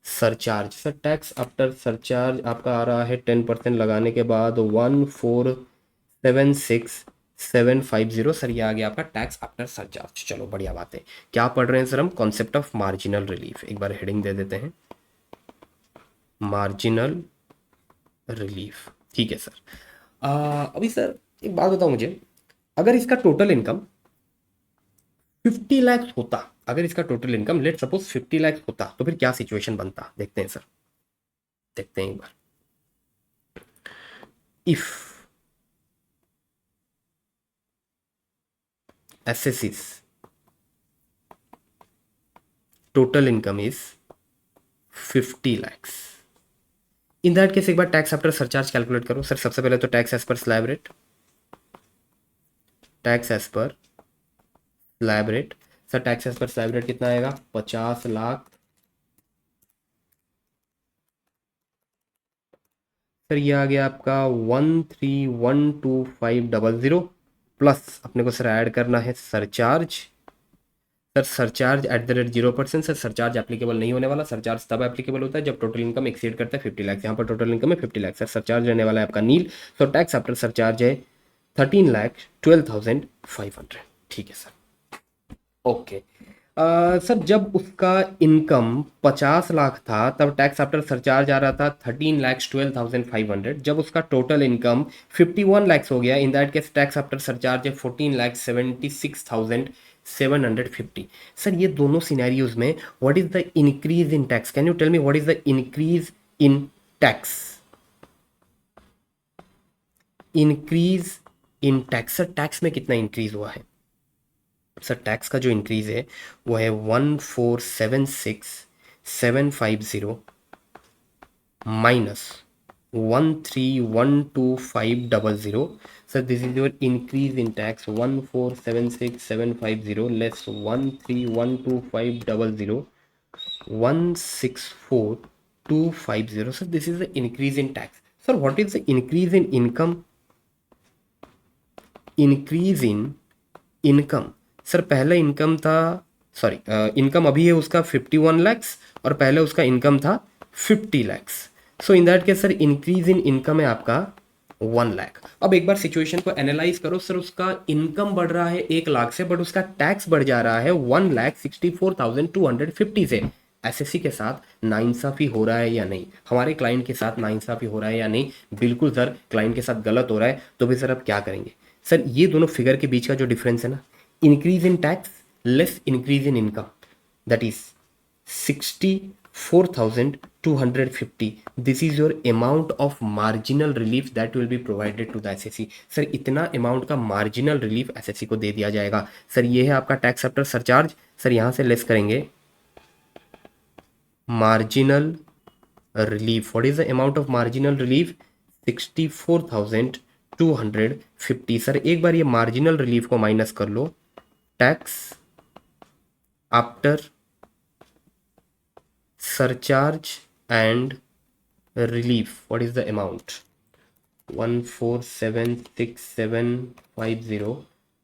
surcharge, sir tax after surcharge आपका आ रहा है 10% लगाने के बाद 1476750। सर ये आ गया आपका टैक्स आफ्टर सरचार्ज। चलो बढ़िया बात है। क्या पढ़ रहे हैं सर हम? Concept of marginal relief. एक बार हेडिंग दे देते हैं, मार्जिनल रिलीफ। ठीक है सर। अभी सर एक बात बताओ मुझे, अगर इसका टोटल इनकम 50 लाख होता, अगर इसका total income let suppose 50 lakh होता, तो फिर क्या सिचुएशन बनता? देखते हैं सर, देखते हैं एक बार। इफ एसएससी's total income is 50 lakhs, in that case एक बार टैक्स आफ्टर सरचार्ज कैलकुलेट करो सर। सबसे पहले तो tax as per slab rate, tax as per slab rate. Sir tax as per slab rate कितना आएगा? 50 लाख। सर ये आ गया आपका 1312500 प्लस अपने को सर ऐड करना है surcharge. Sir surcharge at the rate 0%। Sir surcharge applicable नहीं होने वाला। सरचार्ज तब एप्लीकेबल होता है जब टोटल इनकम एक्सीड करता है 50 लाख। यहाँ पर टोटल इनकम है 50 लाख, सर सरचार्ज रहने वाला है आपका नील। सो टैक्स आफ्टर सरचार्ज है 13,12,500। ठीक है सर। ओके सर जब उसका इनकम 50 लाख था, तब टैक्स आफ्टर सरचार्ज आ रहा था 13,12,500। जब उसका टोटल इनकम 51 लाख हो गया, in that case tax after surcharge है 14,76,750। सर ये दोनों सिनेरियोज में what is the increase in tax? Can you tell me what is the increase in tax? Increase in tax, sir tax में कितना increase हुआ है? सर टैक्स का जो इंक्रीज है वो है 1476750 minus 1312,500. Sir, this is your increase in tax. 1476750 less 1312,500 164,250. So this is the increase in tax. Sir, what is the increase in income? Increase in income. Sir पहला income था, sorry income अभी है उसका 51 लैक्स और पहले उसका इनकम था 50 lakhs. So in that case sir increase in income है आपका 1 लाख. अब एक बार सिचुएशन को एनालाइज करो. सर उसका इनकम बढ़ रहा है 1 लाख से, बट उसका टैक्स बढ़ जा रहा है 1,64,250 से. एसएससी के साथ नाइंसाफी हो रहा है या नहीं, हमारे क्लाइंट के साथ नाइंसाफी हो रहा है या नहीं? बिल्कुल सर, क्लाइंट के साथ गलत हो रहा है. तो भी सर अब क्या करेंगे? सर ये दोनों फिगर के बीच का जो डिफरेंस है ना, increase in tax less increase in income, that is 64,250. This is your amount of marginal relief that will be provided to the assessee. Sir इतना अमाउंट का मार्जिनल रिलीफ एसएससी को दे दिया जाएगा. सर ये है आपका टैक्स आफ्टर सरचार्ज. सर यहां से लेस करेंगे marginal relief. What is the amount of marginal relief? 64,250. Sir एक बार ये marginal relief को माइनस कर लो. Tax after surcharge and relief, what is the amount? 1476750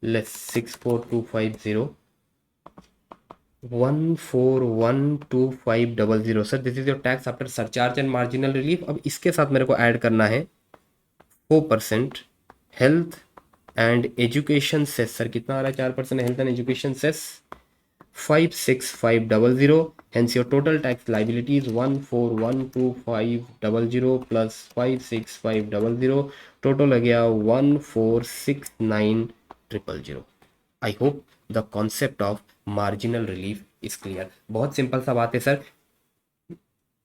less 64250 1412500. Sir this is your tax after surcharge and marginal relief. अब इसके साथ मेरे को ऐड करना है 4% health and education cess. Sir कितना आ रहा है? 4% health and education cess 56500. Hence your total tax liability is 1412500 plus 56500. Total आ गया 1469000. I hope the concept of marginal relief is clear. बहुत सिंपल सा बात है सर.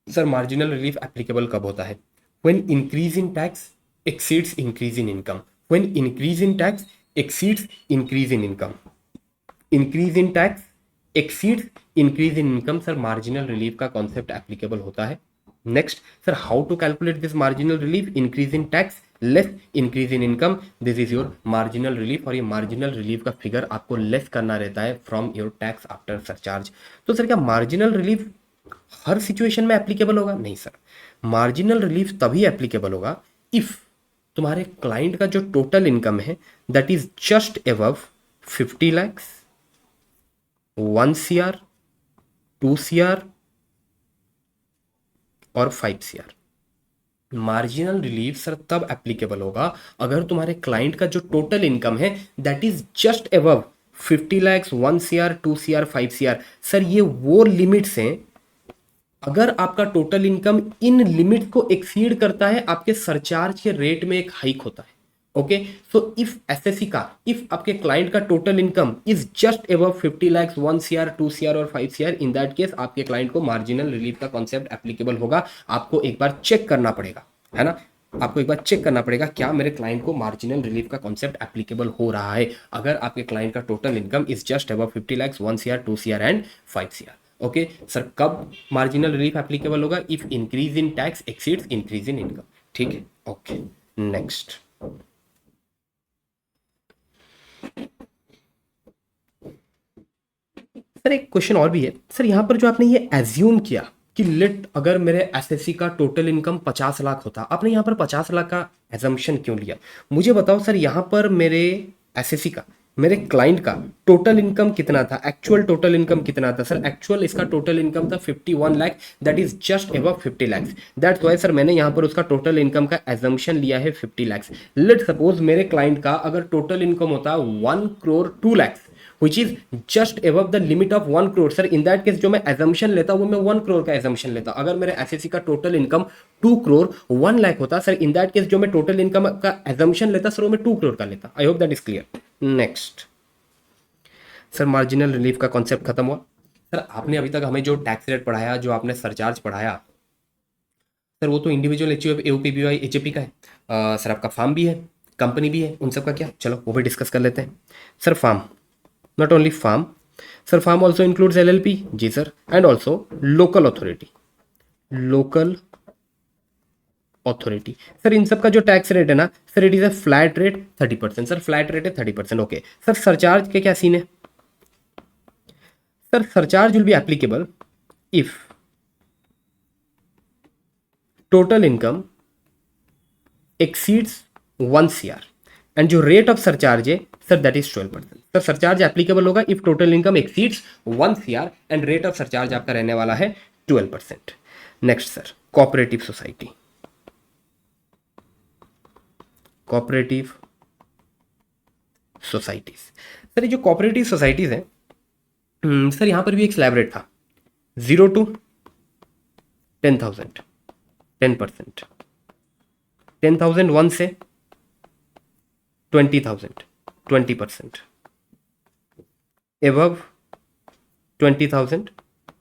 सर मार्जिनल रिलीफ एप्लीकेबल कब होता है? When increase in tax exceeds increase in income. When increase in tax exceeds increase in income. Increase in tax exceeds increase in income. Sir marginal relief का concept applicable होता है. Next sir, how to calculate this marginal relief? Increase in tax less increase in income, this is your marginal relief. और ये marginal relief का figure आपको less करना रहता है from your tax after surcharge. तो सर क्या मार्जिनल रिलीफ हर situation में एप्लीकेबल होगा? नहीं सर, मार्जिनल रिलीफ तभी एप्लीकेबल होगा इफ तुम्हारे क्लाइंट का जो टोटल इनकम है that is just above 50 lakhs, 1 CR, 2 CR और 5 CR. मार्जिनल रिलीफ सर तब एप्लीकेबल होगा अगर तुम्हारे क्लाइंट का जो टोटल इनकम है that is just above 50 lakhs, 1 CR, 2 CR, 5 CR. Sir ये वो लिमिट्स हैं अगर आपका टोटल इनकम इन लिमिट को एक्सीड करता है, आपके सरचार्ज के रेट में एक हाइक होता है. ओके, सो इफ एसएससी का, इफ आपके क्लाइंट का total income is just above 50 lakhs, 1 CR, 2 CR और 5 CR, इन दैट केस आपके क्लाइंट को मार्जिनल रिलीफ का कॉन्सेप्ट एप्लीकेबल होगा. आपको एक बार चेक करना पड़ेगा, है ना, आपको एक बार चेक करना पड़ेगा क्या मेरे क्लाइंट को मार्जिनल रिलीफ का कॉन्सेप्ट एप्लीकेबल हो रहा है. अगर आपके क्लाइंट का total income is just above 50 lakhs, 1 CR, 2 CR and 5 CR. Okay sir, कब मार्जिनल रिलीफ एप्लीकेबल होगा? If increase in tax exceeds increase in income. ठीक है, ओके. नेक्स्ट सर एक क्वेश्चन और भी है. सर यहाँ पर जो आपने ये एज्यूम किया कि लेट अगर मेरे एसएससी का टोटल इनकम 50 लाख होता, आपने यहाँ पर 50 लाख का एजम्पशन क्यों लिया? मुझे बताओ सर, यहाँ पर मेरे एसएससी का, मेरे क्लाइंट का टोटल इनकम कितना था? एक्चुअल टोटल इनकम कितना था? सर एक्चुअल इसका टोटल इनकम था 51 lakh, that is just above 50 lakhs. That's why sir मैंने यहाँ पर उसका टोटल इनकम का एजम्पशन लिया है 50 लैक्स. लेट सपोज मेरे क्लाइंट का अगर टोटल इनकम होता 1 crore 2 lakhs which is just above the limit of 1 crore. Sir in that case जो मैं एजम्पशन लेता वो मैं 1 करोड़ का एजम्पशन लेता. अगर मेरे एसएससी का टोटल इनकम 2 करोड़ 1 लाख होता, सर इन दैट केस जो मैं टोटल इनकम का एजम्पशन लेता सर वो मैं 2 करोड़ का लेता. I hope that is clear. Next sir, marginal relief का कॉन्सेप्ट खत्म हुआ. सर आपने अभी तक हमें जो टैक्स रेट पढ़ाया, जो आपने सरचार्ज पढ़ाया, सर वो तो इंडिविजुअल एचयूएफ, एओपीबीवाई, एचएपी का है. सर आपका फार्म भी है, कंपनी भी है, उन सब का क्या? चलो वो भी डिस्कस कर लेते हैं. Sir farm, not only farm, sir farm also includes LLP, जी sir, and also local authority. Local authority. Sir इन सब का जो टैक्स रेट है ना sir, it is a flat rate 30%। Sir flat rate है 30%। ओके सर, सरचार्ज के क्या सीन है? Sir surcharge will be applicable if total income exceeds 1 CR and जो रेट ऑफ सरचार्ज है sir that is 12%। Sir surcharge applicable होगा if total income exceeds 1 CR and rate of surcharge आपका रहने वाला है 12%। Next sir, cooperative society. Cooperative societies. Sir ये जो cooperative societies है सर, यहां पर भी एक स्लैब रेट था 0 to 10,000 10%। 10,001 से 20,000 20%। Above 20,000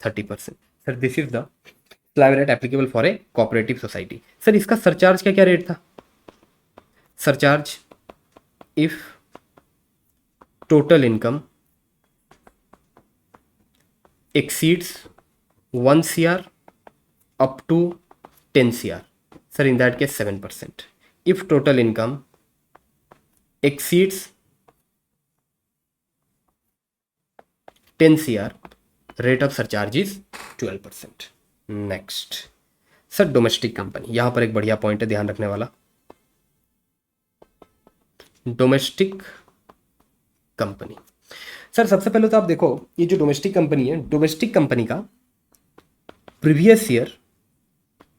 30%। Sir this is the slab rate applicable for a cooperative society. Sir इसका सरचार्ज का क्या रेट था? Surcharge if total income exceeds 1 CR up to 10 CR, sir in that case 7%. If total income exceeds 10 CR, rate of surcharge is 12%. Next sir, domestic company. यहां पर एक बढ़िया point है ध्यान रखने वाला। Domestic company. सर सबसे पहले तो आप देखो, ये जो डोमेस्टिक कंपनी है, डोमेस्टिक कंपनी का प्रीवियस ईयर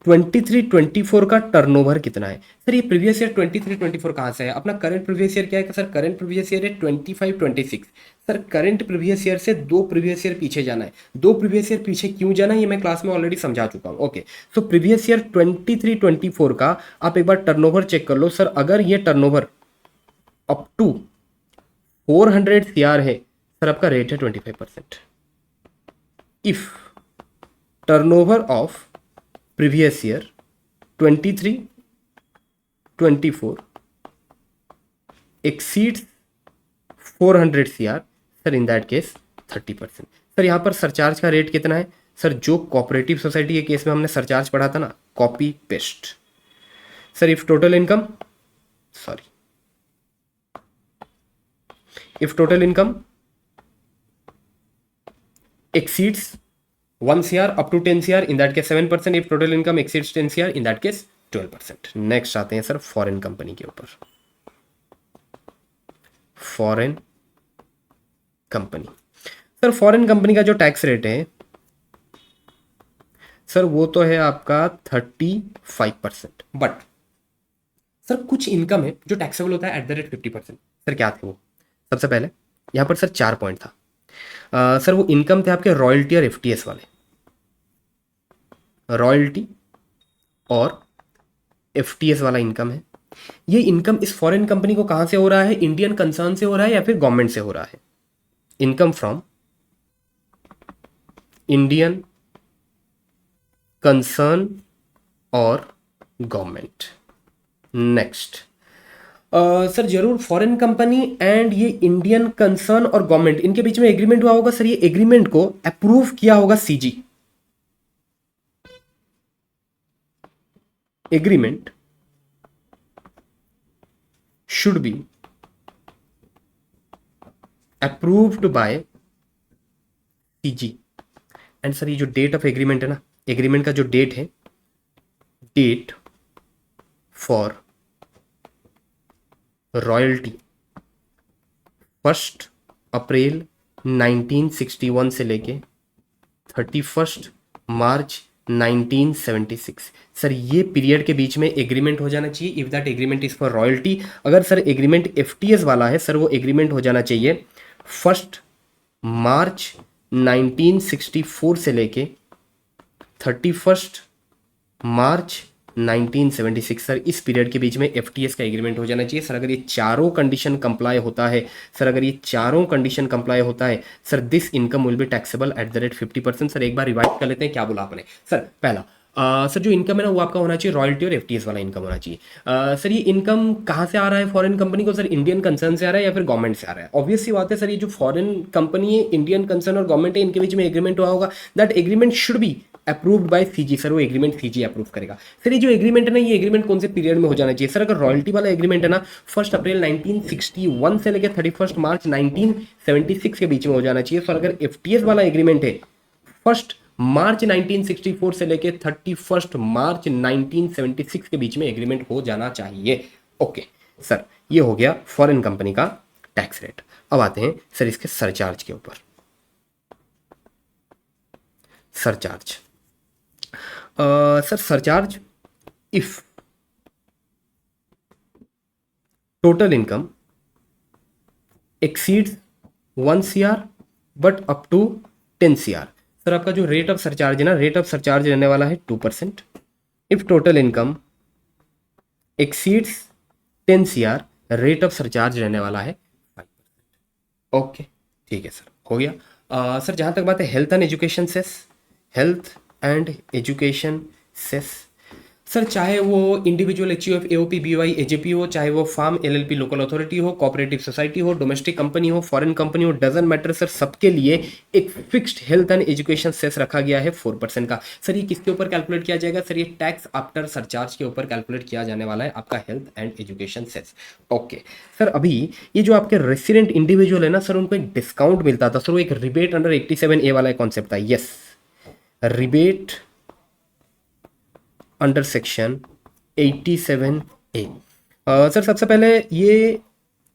23-24 का टर्नओवर कितना है? सर ये प्रीवियस ईयर 23-24 कहाँ से है? अपना करंट प्रीवियस ईयर क्या है सर? करंट प्रीवियस ईयर है 25-26। सर करंट प्रीवियस ईयर से 2 प्रीवियस ईयर पीछे जाना है। 2 प्रीवियस ईयर पीछे क्यों जाना है ये मैं क्लास में ऑलरेडी समझा चुका हूँ। ओके सो प्रीवियस ईयर 23-24 का आप एक बार टर्नओवर चेक कर लो। सर अगर ये टर्नओवर अप टू 400 CR है सर, आपका रेट है 25%। If turnover of previous year 23-24 exceeds 400 CR, sir in that case 30%। Sir यहाँ पर सरचार्ज का रेट कितना है? सर जो कोऑपरेटिव सोसाइटी के केस में हमने सरचार्ज पढ़ा था ना, copy paste. Sir if total income if total income exceeds 1 CR up to 10 CR, in that case 7%. If total income exceeds 10 CR, in that case 12%. Next आते हैं sir foreign company के ऊपर। Foreign company. Sir foreign company का जो tax rate है sir वो तो है आपका 35%। बट सर कुछ इनकम है जो टैक्सेबल होता है @50%। सर क्या थे वो? सबसे पहले यहाँ पर सर 4 पॉइंट था। सर वो इनकम थे आपके रॉयल्टी और FTS वाले। रॉयल्टी और FTS वाला इनकम है। ये इनकम इस फॉरेन कंपनी को कहाँ से हो रहा है? इंडियन कंसर्न से हो रहा है या फिर गवर्नमेंट से हो रहा है? इनकम फ्रॉम इंडियन कंसर्न और गवर्नमेंट। नेक्स्ट सर जरूर फॉरेन कंपनी एंड ये इंडियन कंसर्न और गवर्नमेंट, इनके बीच में एग्रीमेंट हुआ होगा। सर ये एग्रीमेंट को अप्रूव किया होगा CG। Agreement should be approved by CG। And sir ये जो डेट ऑफ एग्रीमेंट है ना, एग्रीमेंट का जो डेट है, डेट फॉर रॉयल्टी 1 अप्रैल 1961 से लेके 31 मार्च 1976। सर ये पीरियड के बीच में एग्रीमेंट हो जाना चाहिए if that agreement is for royalty. अगर सर एग्रीमेंट FTS वाला है सर, वो एग्रीमेंट हो जाना चाहिए 1 मार्च 1964 से लेके 31 मार्च 1976। सर इस पीरियड के बीच में FTS का एग्रीमेंट हो जाना चाहिए। सर अगर ये चारों कंडीशन कंप्लाई होता है, सर अगर ये चारों कंडीशन कंप्लाई होता है sir, this income will be taxable @50%। Sir एक बार रिवाइज कर लेते हैं क्या बोला आपने। सर पहला सर जो इनकम है ना वो आपका होना चाहिए रॉयल्टी और FTS वाला इनकम होना चाहिए। सर ये इनकम कहाँ से आ रहा है फॉरेन कंपनी को? सर इंडियन कंसर्न से आ रहा है या फिर गवर्नमेंट से आ रहा है? ऑब्वियस सी बात है सर, ये जो फॉरेन कंपनी है, इंडियन कंसर्न और गवर्नमेंट है, इनके बीच में एग्रीमेंट हुआ होगा। That agreement should be approved by CG, sir वो एग्रीमेंट सीजी अप्रूव करेगा। सर ये जो एग्रीमेंट है ना, ये एग्रीमेंट कौन से पीरियड में हो जाना चाहिए? सर अगर रॉयल्टी वाला एग्रीमेंट है ना 1 अप्रैल 1961 से लेकर 31 मार्च 1976 के बीच में हो जाना चाहिए। सर अगर एफटीएस वाला एग्रीमेंट है 1 मार्च 1964 से लेकर 31 मार्च 1976 के बीच में एग्रीमेंट हो जाना चाहिए। ओके सर, ये हो गया फॉरेन कंपनी का टैक्स रेट। अब आते हैं सर इसके सरचार्ज के ऊपर। Surcharge, sir surcharge if total income exceeds 1 CR but up to 10 CR। Sir आपका जो रेट ऑफ सरचार्ज है ना, रेट ऑफ सरचार्ज रहने वाला है 2%। If total income exceeds 10 CR, rate of surcharge रहने वाला है 5%। ओके ठीक है सर, हो गया। सर जहाँ तक बात है health and education cess, health and education cess, sir चाहे वो individual HUF AOP BOI AJP हो, चाहे वो फार्म एलएलपी लोकल अथॉरिटी हो, कोऑपरेटिव सोसाइटी हो, डोमेस्टिक कंपनी हो, फॉरेन कंपनी हो, डजंट मैटर सर, सबके लिए एक fixed health and education cess रखा गया है 4% का। सर ये किसके ऊपर कैलकुलेट किया जाएगा? सर ये टैक्स आफ्टर सरचार्ज के ऊपर कैलकुलेट किया जाने वाला है आपका health and education cess. Okay sir, अभी ये जो आपके रेसिडेंट इंडिविजुअल है ना सर, उनको एक डिस्काउंट मिलता था सर, वो एक रिबेट अंडर 87A वाला कॉन्सेप्ट था। Yes, rebate under section 87A। Sir सबसे पहले ये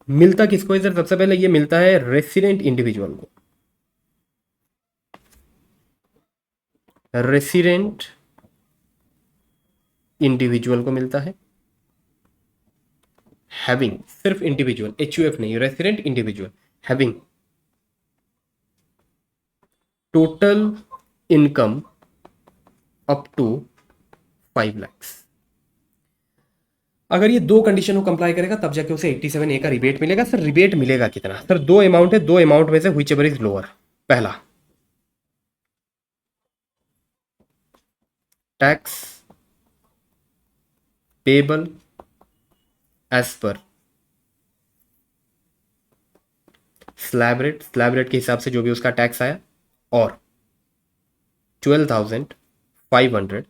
मिलता किसको है? सर सबसे पहले ये मिलता है रेसिडेंट इंडिविजुअल को। रेसिडेंट इंडिविजुअल को मिलता है हैविंग, सिर्फ इंडिविजुअल, एचयूएफ नहीं, resident individual having total income up to 5 lakh. अगर ये दो कंडीशन को कंप्लाई करेगा तब जाके उसे 87A का रिबेट मिलेगा। सर रिबेट मिलेगा कितना? सर दो अमाउंट है, दो अमाउंट में से व्हिच एवर इज लोअर। पहला tax payable as per slab rate, slab rate के हिसाब से जो भी उसका टैक्स आया, और 12,500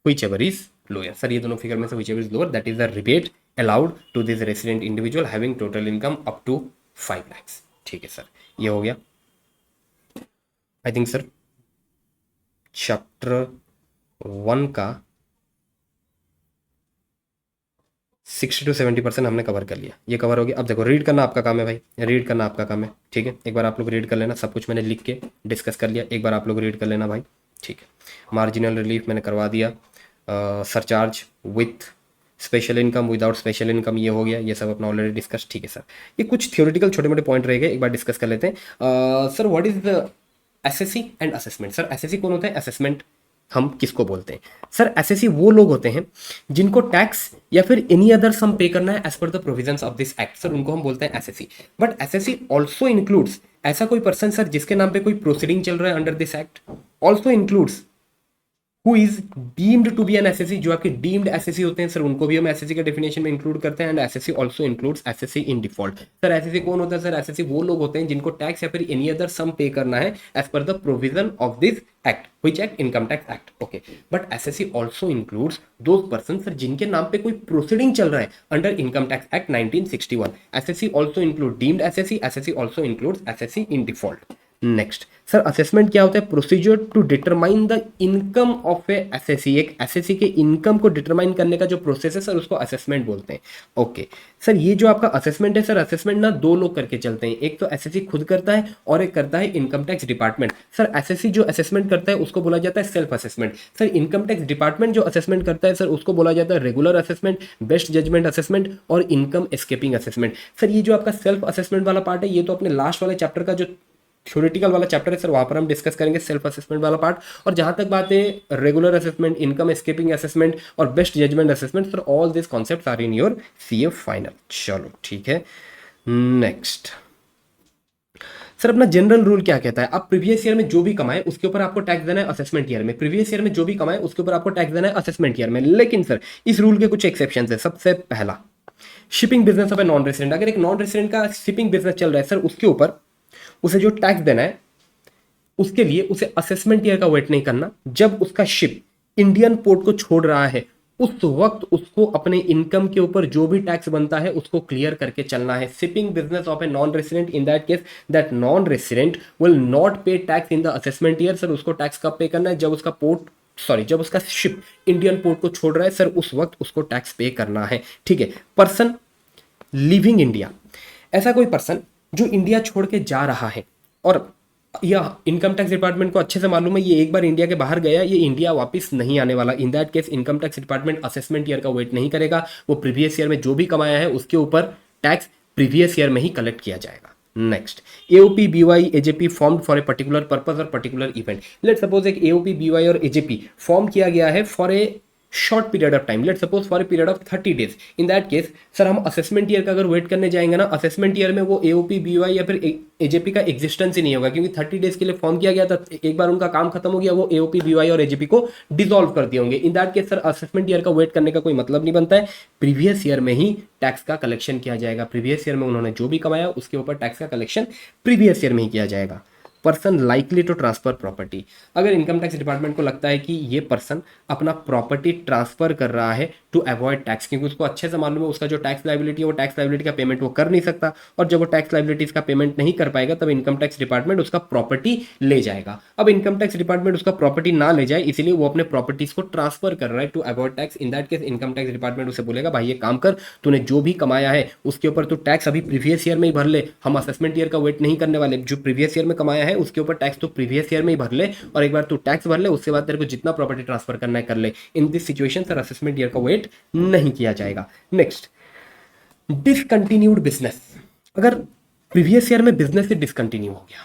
whichever is lower. Sir ये दोनों फिगर में से whichever is lower, that is the rebate allowed to this resident individual having total income up to 5 lakh. ठीक है सर, ये हो गया। आई थिंक सर चैप्टर 1 का 60 to 70% हमने कवर कर लिया, ये कवर हो गया। अब देखो रीड करना आपका काम है भाई, रीड करना आपका काम है। ठीक है, एक बार आप लोग रीड कर लेना, सब कुछ मैंने लिख के डिस्कस कर लिया, एक बार आप लोग रीड कर लेना भाई। ठीक है, मार्जिनल रिलीफ मैंने करवा दिया, surcharge with special income, without special income, ये हो गया, ये सब अपना ऑलरेडी डिस्कस। ठीक है सर, ये कुछ थियोरेटिकल छोटे मोटे पॉइंट रह गए, एक बार डिस्कस कर लेते हैं। Sir what is the assessee and assessment? Sir SSC कौन होता है, असेसमेंट हम किसको बोलते हैं? सर एसएससी वो लोग होते हैं जिनको टैक्स या फिर एनी अदर सम पे करना है as per the provisions of this act, sir उनको हम बोलते हैं assessee. But assessee also includes ऐसा कोई पर्सन सर जिसके नाम पे कोई प्रोसीडिंग चल रहा है under this act, also includes who is deemed to be an assessee, जो आपके डीम्ड एसएससी होते हैं सर उनको भी हम एसएससी के डेफिनेशन में इंक्लूड करते हैं। And SSC also includes assessee in default. Sir SSC कौन होता है? सर एसएससी वो लोग होते हैं जिनको टैक्स या फिर एनी अदर सम पे करना है as per the provision of this act, which act? Income tax act. Okay, but assessee also includes those persons sir जिनके नाम पे कोई प्रोसीडिंग चल रहा है under income tax act 1961। Assessee also include deemed assessee, assessee also includes assessee in default. Next sir assessment क्या होता है? Procedure to determine the income of a assessee, एक एसएससी के इनकम को डिटरमाइन करने का जो प्रोसेस है सर उसको असेसमेंट बोलते हैं। ओके सर, ये जो आपका असेसमेंट है सर, असेसमेंट ना दो लोग करके चलते हैं, एक तो एसएससी खुद करता है और एक करता है income tax department. Sir assessee जो असेसमेंट करता है उसको बोला जाता है self assessment. Sir income tax department जो असेसमेंट करता है सर उसको बोला जाता है regular assessment, best judgement assessment और इनकम एस्केपिंग असेसमेंट। सर ये जो आपका सेल्फ असेसमेंट वाला पार्ट है ये तो अपने लास्ट वाले चैप्टर का जो थ्योरेटिकल वाला चैप्टर है सर वहां पर हम डिस्कस करेंगे सेल्फ असेसमेंट वाला पार्ट। और जहां तक बात है regular assessment, income escaping assessment और best judgement assessment, sir all this concepts are in your CA final. चलो ठीक है, नेक्स्ट सर अपना जनरल रूल क्या कहता है? आप प्रीवियस ईयर में जो भी कमाए उसके ऊपर आपको टैक्स देना है असेसमेंट ईयर में, प्रीवियस ईयर में जो भी कमाए उसके ऊपर आपको टैक्स देना है असेसमेंट ईयर में। लेकिन सर इस रूल के कुछ एक्सेप्शन है। सबसे पहला, shipping business of a non resident, अगर एक नॉन रेसिडेंट का शिपिंग बिजनेस चल रहा है सर उसके ऊपर उसे जो टैक्स देना है उसके लिए उसे असेसमेंट ईयर का वेट नहीं करना। जब उसका शिप इंडियन पोर्ट को छोड़ रहा है उस वक्त उसको अपने इनकम के ऊपर जो भी टैक्स बनता है उसको क्लियर करके चलना है। Shipping business of a non resident, in that case that non resident will not pay tax in the assessment year. Sir उसको टैक्स कब पे करना है? जब उसका पोर्ट सॉरी जब उसका शिप इंडियन पोर्ट को छोड़ रहा है सर उस वक्त उसको टैक्स पे करना है। ठीक है। पर्सन लिविंग इंडिया, ऐसा कोई पर्सन जो इंडिया छोड़ के जा रहा है और यह इनकम टैक्स डिपार्टमेंट को अच्छे से मालूम है ये एक बार इंडिया के बाहर गया, ये इंडिया वापस नहीं आने वाला, इन that case income tax department assessment year का वेट नहीं करेगा। वो प्रीवियस ईयर में जो भी कमाया है उसके ऊपर टैक्स प्रीवियस ईयर में ही कलेक्ट किया जाएगा। Next, AOP BOI AJP formed for a particular purpose और पर्टिकुलर इवेंट। लेट सपोज एक एओपी बीवाई और एजेपी फॉर्म किया गया है for a short period of time, let suppose for a period of 30 days. In that case sir हम assessment year का अगर wait करने जाएंगे ना, असेसमेंट ईयर में वो एओपी बीवाई या फिर एजेपी का एग्जिस्टेंस ही नहीं होगा, क्योंकि 30 डेज के लिए फॉर्म किया गया था, एक बार उनका काम खत्म हो गया वो एओपी बीवाई और एजेपी को डिसॉल्व कर दिए होंगे। इन that case sir assessment year का वेट करने का कोई मतलब नहीं बनता है, प्रीवियस ईयर में ही टैक्स का कलेक्शन किया जाएगा। प्रीवियस ईयर में उन्होंने जो भी कमाया उसके ऊपर टैक्स का कलेक्शन प्रीवियस ईयर में ही किया जाएगा। Person likely to transfer property, अगर इनकम टैक्स डिपार्टमेंट को लगता है कि ये पर्सन अपना प्रॉपर्टी ट्रांसफर कर रहा है टू अवॉइड टैक्स, क्योंकि उसको अच्छे से मालूम है उसका जो टैक्स लाइबिलिटी है वो टैक्स लाइबिलिटी का पेमेंट वो कर नहीं सकता, और जब वो टैक्स लाइबिलिटीज का पेमेंट नहीं कर पाएगा तब इनकम टैक्स डिपार्टमेंट उसका प्रॉपर्टी ले जाएगा। अब इनकम टैक्स डिपार्टमेंट उसका प्रॉपर्टी ना ले जाए इसीलिए वो अपने प्रॉपर्टीज को ट्रांसफर कर रहा है to avoid tax. In that case income tax department उसे बोलेगा भाई ये काम कर, तूने जो भी कमाया है उसके ऊपर तू टैक्स अभी प्रीवियस ईयर में ही भर ले, हम असेसमेंट ईयर का वेट नहीं करने वाले, जो प्रीवियस ईयर में कमाया है उसके ऊपर टैक्स तो प्रीवियस ईयर में ही भर ले, और एक बार तू टैक्स भर ले उसके बाद तेरे को जितना प्रॉपर्टी ट्रांसफर करना है कर ले। In this situation sir assessment year का वेट नहीं किया जाएगा। नेक्स्ट, डिसकंटिन्यूड बिजनेस, अगर प्रीवियस ईयर में बिजनेस से डिसकंटिन्यू हो गया,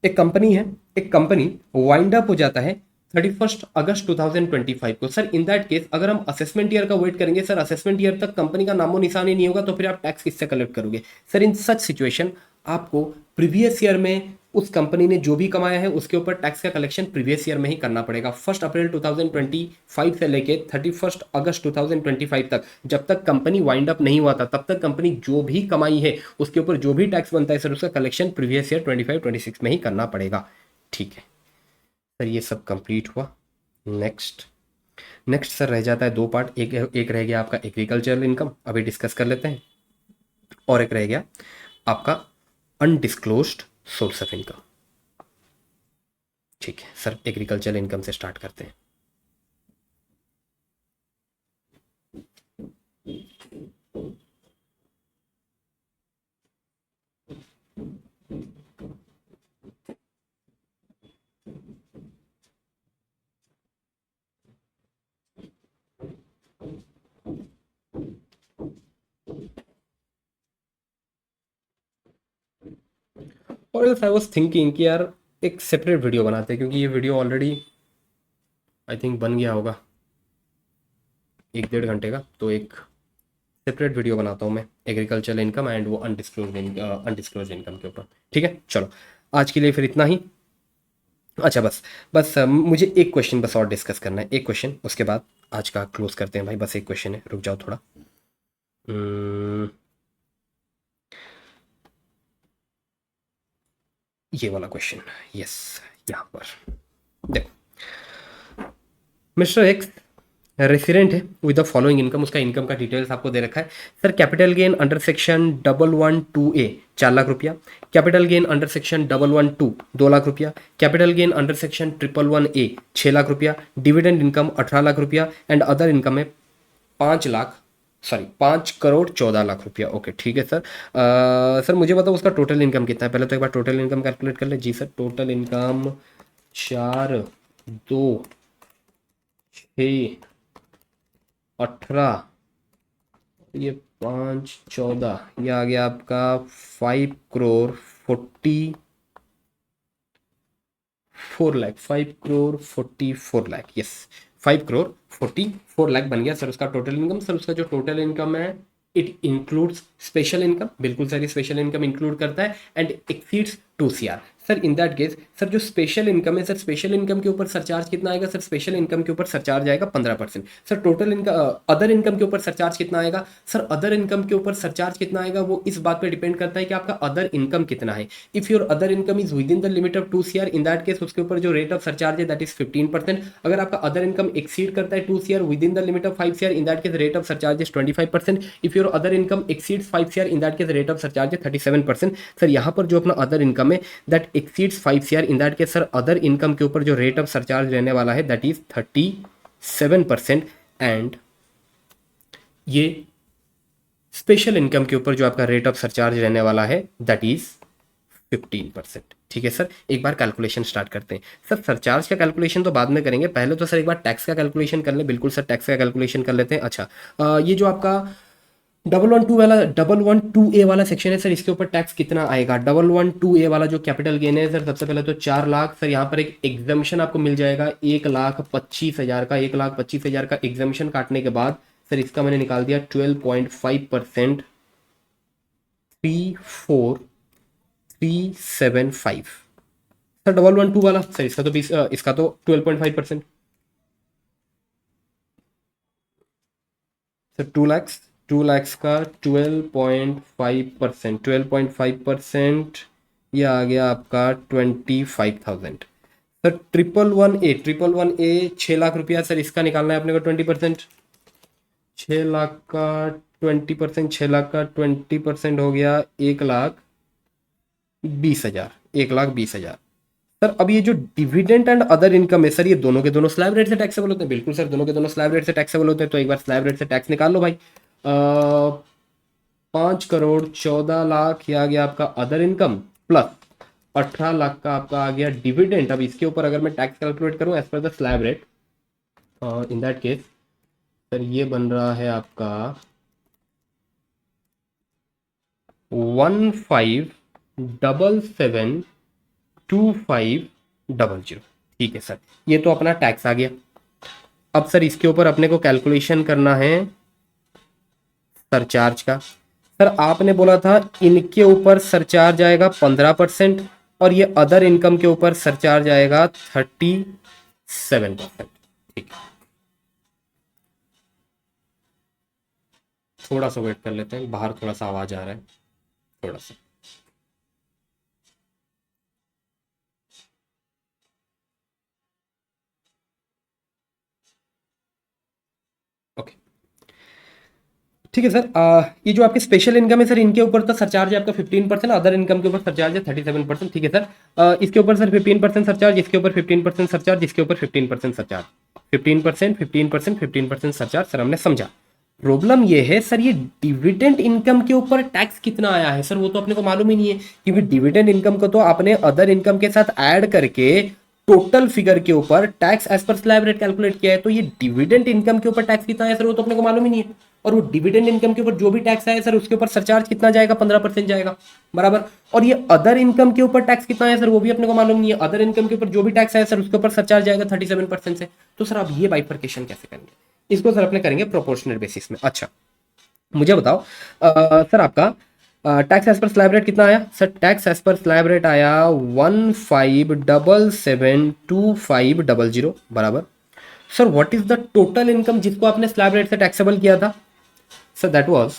एक कंपनी है, एक कंपनी वाइंड अप हो जाता है 31 अगस्त 2025 को, सर इन दैट केस अगर हम असेसमेंट ईयर का वेट करेंगे सर असेसमेंट ईयर तक कंपनी का नामो निशान ही नहीं होगा, तो फिर आप टैक्स किससे कलेक्ट करोगे? सर इन सच सिचुएशन आपको प्रीवियस ईयर में उस कंपनी ने जो भी कमाया है उसके ऊपर टैक्स का कलेक्शन प्रीवियस ईयर में ही करना पड़ेगा। 1 अप्रैल 2025 से लेके 31 अगस्त 2025 तक, जब तक कंपनी वाइंड अप नहीं हुआ था तब तक कंपनी जो भी कमाई है उसके ऊपर जो भी टैक्स बनता है सर उसका कलेक्शन प्रीवियस ईयर 25-26 में ही करना पड़ेगा। ठीक है सर, ये सब कंप्लीट हुआ। नेक्स्ट सर रह जाता है दो पार्ट, एक रह गया आपका एग्रीकल्चरल इनकम, अभी डिस्कस कर लेते हैं, और एक रह गया आपका अनडिस्क्लोज्ड सोर्स ऑफ इनकम। ठीक है सर, एग्रीकल्चरल इनकम से स्टार्ट करते हैं। और आई वाज थिंकिंग कि यार एक सेपरेट वीडियो बनाते हैं, क्योंकि ये वीडियो ऑलरेडी आई थिंक बन गया होगा 1-1.5 घंटे का, तो एक सेपरेट वीडियो बनाता हूँ मैं एग्रीकल्चरल इनकम एंड वो अनडिस्क्लोज इनकम के ऊपर। ठीक है चलो, आज के लिए फिर इतना ही। अच्छा बस मुझे एक क्वेश्चन बस और डिस्कस करना है, एक क्वेश्चन, उसके बाद आज का क्लोज करते हैं भाई। बस एक क्वेश्चन है, रुक जाओ थोड़ा। ये वाला क्वेश्चन, यस, यहाँ पर देखो, मिस्टर एक्स रेसिडेंट है विद द फॉलोइंग इनकम, उसका इनकम का डिटेल्स आपको दे रखा है। Sir capital gain under section 112A 4 lakh रुपया, capital gain under section 112 2 lakh रुपया, capital gain under section 111A 6 lakh रुपया, डिविडेंड इनकम 18 लाख रुपया एंड अदर इनकम है 5 करोड़ 14 लाख रुपया। ओके ठीक है सर। सर मुझे बताओ उसका टोटल इनकम कितना है, पहले तो एक बार टोटल इनकम कैलकुलेट कर ले। जी सर, टोटल इनकम 4 2 6 18, ये 5 14, ये आ गया आपका 5 करोड़ 44 लाख, 5 करोड़ 44 लाख, यस 5 करोड़ 44 लाख बन गया सर उसका टोटल इनकम। सर उसका जो टोटल इनकम है इट इंक्लूड्स स्पेशल इनकम, बिल्कुल सर ये स्पेशल इनकम इंक्लूड करता है, and exceeds 2 CR। Sir in that case sir जो स्पेशल इनकम है सर, स्पेशल इनकम के ऊपर सरचार्ज कितना आएगा सर? स्पेशल इनकम के ऊपर सरचार्ज आएगा 15%। Sir total income other income के ऊपर सरचार्ज कितना आएगा? सर अदर इनकम के ऊपर सरचार्ज कितना आएगा वो इस बात पे डिपेंड करता है कि आपका अदर इनकम कितना है। If your other income is with in the limit of 2 CR, in that case उसके ऊपर जो रेट ऑफ सरचार्ज है दैट इज 15%। अगर आपका अदर इनकम एक्सीड करता है 2 CR with in the limit of 5 CR, in that case rate of surcharge is 25%। If your other income exceeds 5 CR, in that case rate of surcharge है 37%। Sir यहाँ पर जो अपना other income है that exceeds 5 CR, in that case sir other income के ऊपर जो rate of surcharge रहने वाला है दैट इज 37%। एंड ये स्पेशल इनकम के ऊपर जो आपका रेट ऑफ सरचार्ज रहने वाला है दैट इज 15%। ठीक है सर, एक बार कैलकुलेशन स्टार्ट करते हैं। सर सरचार्ज का कैलकुलेशन तो बाद में करेंगे, पहले तो सर एक बार टैक्स का कैलकुलेशन कर ले। बिल्कुल सर, टैक्स का कैलकुलेशन कर लेते हैं। अच्छा, ये जो आपका 112A वाला सेक्शन है सर, इसके ऊपर टैक्स कितना आएगा? 112A वाला जो कैपिटल गेन है सर, सबसे पहले तो 4 लाख। सर यहाँ पर एक एग्जामिशन आपको मिल जाएगा 1,25,000 का। 1,25,000 का एग्जामिशन काटने के बाद सर इसका मैंने निकाल दिया 12.5%, 34,375। सर 112 वाला सर इसका तो 20, इसका तो 12.5%। सर 2 लाख का 12.5%, 12.5% ये आ गया आपका 25,000। सर 111A 6 लाख रुपया सर, इसका निकालना है अपने को 20%। 6 लाख का 20%, 6 लाख का 20% हो गया 1,20,000, 1,20,000। सर अब ये जो डिविडेंड एंड अदर इनकम है सर, ये दोनों के दोनों स्लैब रेट से टैक्सेबल होते हैं। बिल्कुल सर, दोनों के दोनों स्लैब रेट से टैक्सेबल होते हैं। तो एक बार स्लैब रेट से टैक्स निकाल लो भाई। 5,14,00,000 ये आ गया आपका अदर इनकम, प्लस 18 लाख का आपका आ गया डिविडेंड। अब इसके ऊपर अगर मैं टैक्स कैलकुलेट करूं as per the slab rate, in that case sir ये बन रहा है आपका 15772500। ठीक है सर, ये तो अपना टैक्स आ गया। अब सर इसके ऊपर अपने को कैलकुलेशन करना है सरचार्ज का। सर आपने बोला था इनके ऊपर सरचार्ज आएगा 15% और ये अदर इनकम के ऊपर सरचार्ज आएगा 37%। ठीक है, थोड़ा सा वेट कर लेते हैं, बाहर थोड़ा सा आवाज आ रहा है, थोड़ा सा। ओके, ठीक है सर। ये जो आपकी स्पेशल इनकम है सर, इनके ऊपर तो सरचार्ज है आपका 15%, अदर इनकम के ऊपर सरचार्ज है 37%। ठीक है सर, इसके ऊपर सर 15% सरचार्ज, इसके ऊपर 15% सरचार्ज, इसके ऊपर 15% सरचार्ज, 15%, 15%, 15% सरचार्ज। सर हमने समझा। प्रॉब्लम ये है सर, ये डिविडेंड इनकम के ऊपर टैक्स कितना आया है सर, वो तो अपने को मालूम ही नहीं है। क्योंकि डिविडेंड इनकम को तो आपने अदर इनकम के साथ ऐड करके टोटल फिगर के ऊपर tax as per slab rate calculate किया है। तो ये डिविडेंड इनकम के ऊपर टैक्स कितना है सर, वो तो अपने को मालूम ही नहीं है। और वो डिविडेंड इनकम के ऊपर जो भी टैक्स है सर, उसके ऊपर सरचार्ज कितना जाएगा? 15% जाएगा, बराबर। और ये अदर इनकम के ऊपर टैक्स कितना है सर, वो भी अपने को मालूम नहीं है। अदर इनकम के ऊपर जो भी टैक्स है सर, उसके ऊपर सरचार्ज जाएगा 37% से। तो सर आप ये बाइफर्केशन कैसे करेंगे? इसको सर अपने करेंगे प्रोपोर्शनल बेसिस में। अच्छा, मुझे बताओ सर आपका tax as per slab rate कितना आया? Sir tax as per slab rate आया 15772500, बराबर। Sir what is the total income जिसको आपने स्लैब रेट से टैक्सेबल किया था? Sir that was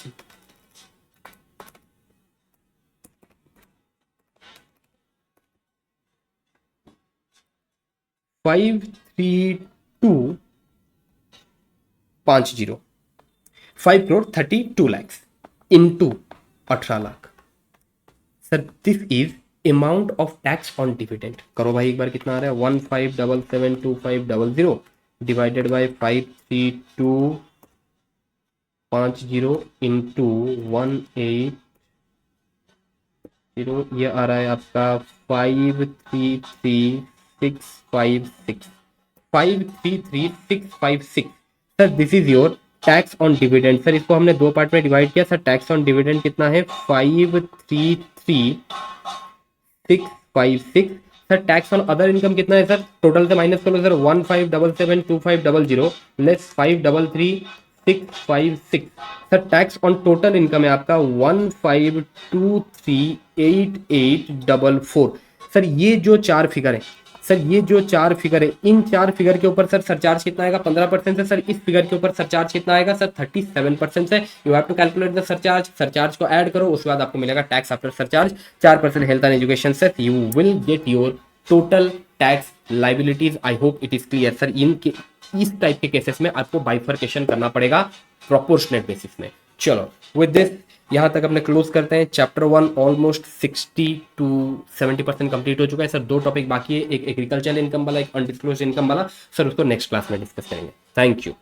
53250, 5,32,00,000 into 18 lakh. Sir this is amount of tax on dividend. करो भाई एक बार, कितना आ रहा है? 15772500 डिवाइडेड बाय 53250 इंटू 180, ये आ रहा है आपका 533656, 533656। Sir this is your tax on dividend. Sir इसको हमने दो पार्ट में डिवाइड किया। सर टैक्स ऑन डिविडेंड कितना है? 533656। Sir tax on other income कितना है सर? टोटल से माइनस करो sir, 15772500 less 533656। Sir tax on total income है आपका 15238844। सर ये जो 4 फिगर है, सर ये जो 4 फिगर है, इन 4 फिगर के ऊपर सर सरचार्ज कितना आएगा? 15% से। सर इस फिगर के ऊपर सरचार्ज कितना आएगा? सर 37% से। You have to calculate the surcharge, surcharge को ऐड करो, उसके बाद आपको मिलेगा tax after surcharge 4% health and education से। You will get your total tax liabilities. I hope it is clear sir. इस टाइप के केसेस में आपको बाइफर्केशन करना पड़ेगा प्रोपोर्शनेट बेसिस में। चलो विद दिस यहां तक अपने क्लोज करते हैं। चैप्टर 1 ऑलमोस्ट 60 to 70% कंप्लीट हो चुका है सर। 2 टॉपिक बाकी है, एक एग्रीकल्चर इनकम वाला, एक अनडिस्क्लोज्ड इनकम वाला। सर उसको नेक्स्ट क्लास में डिस्कस करेंगे। Thank you.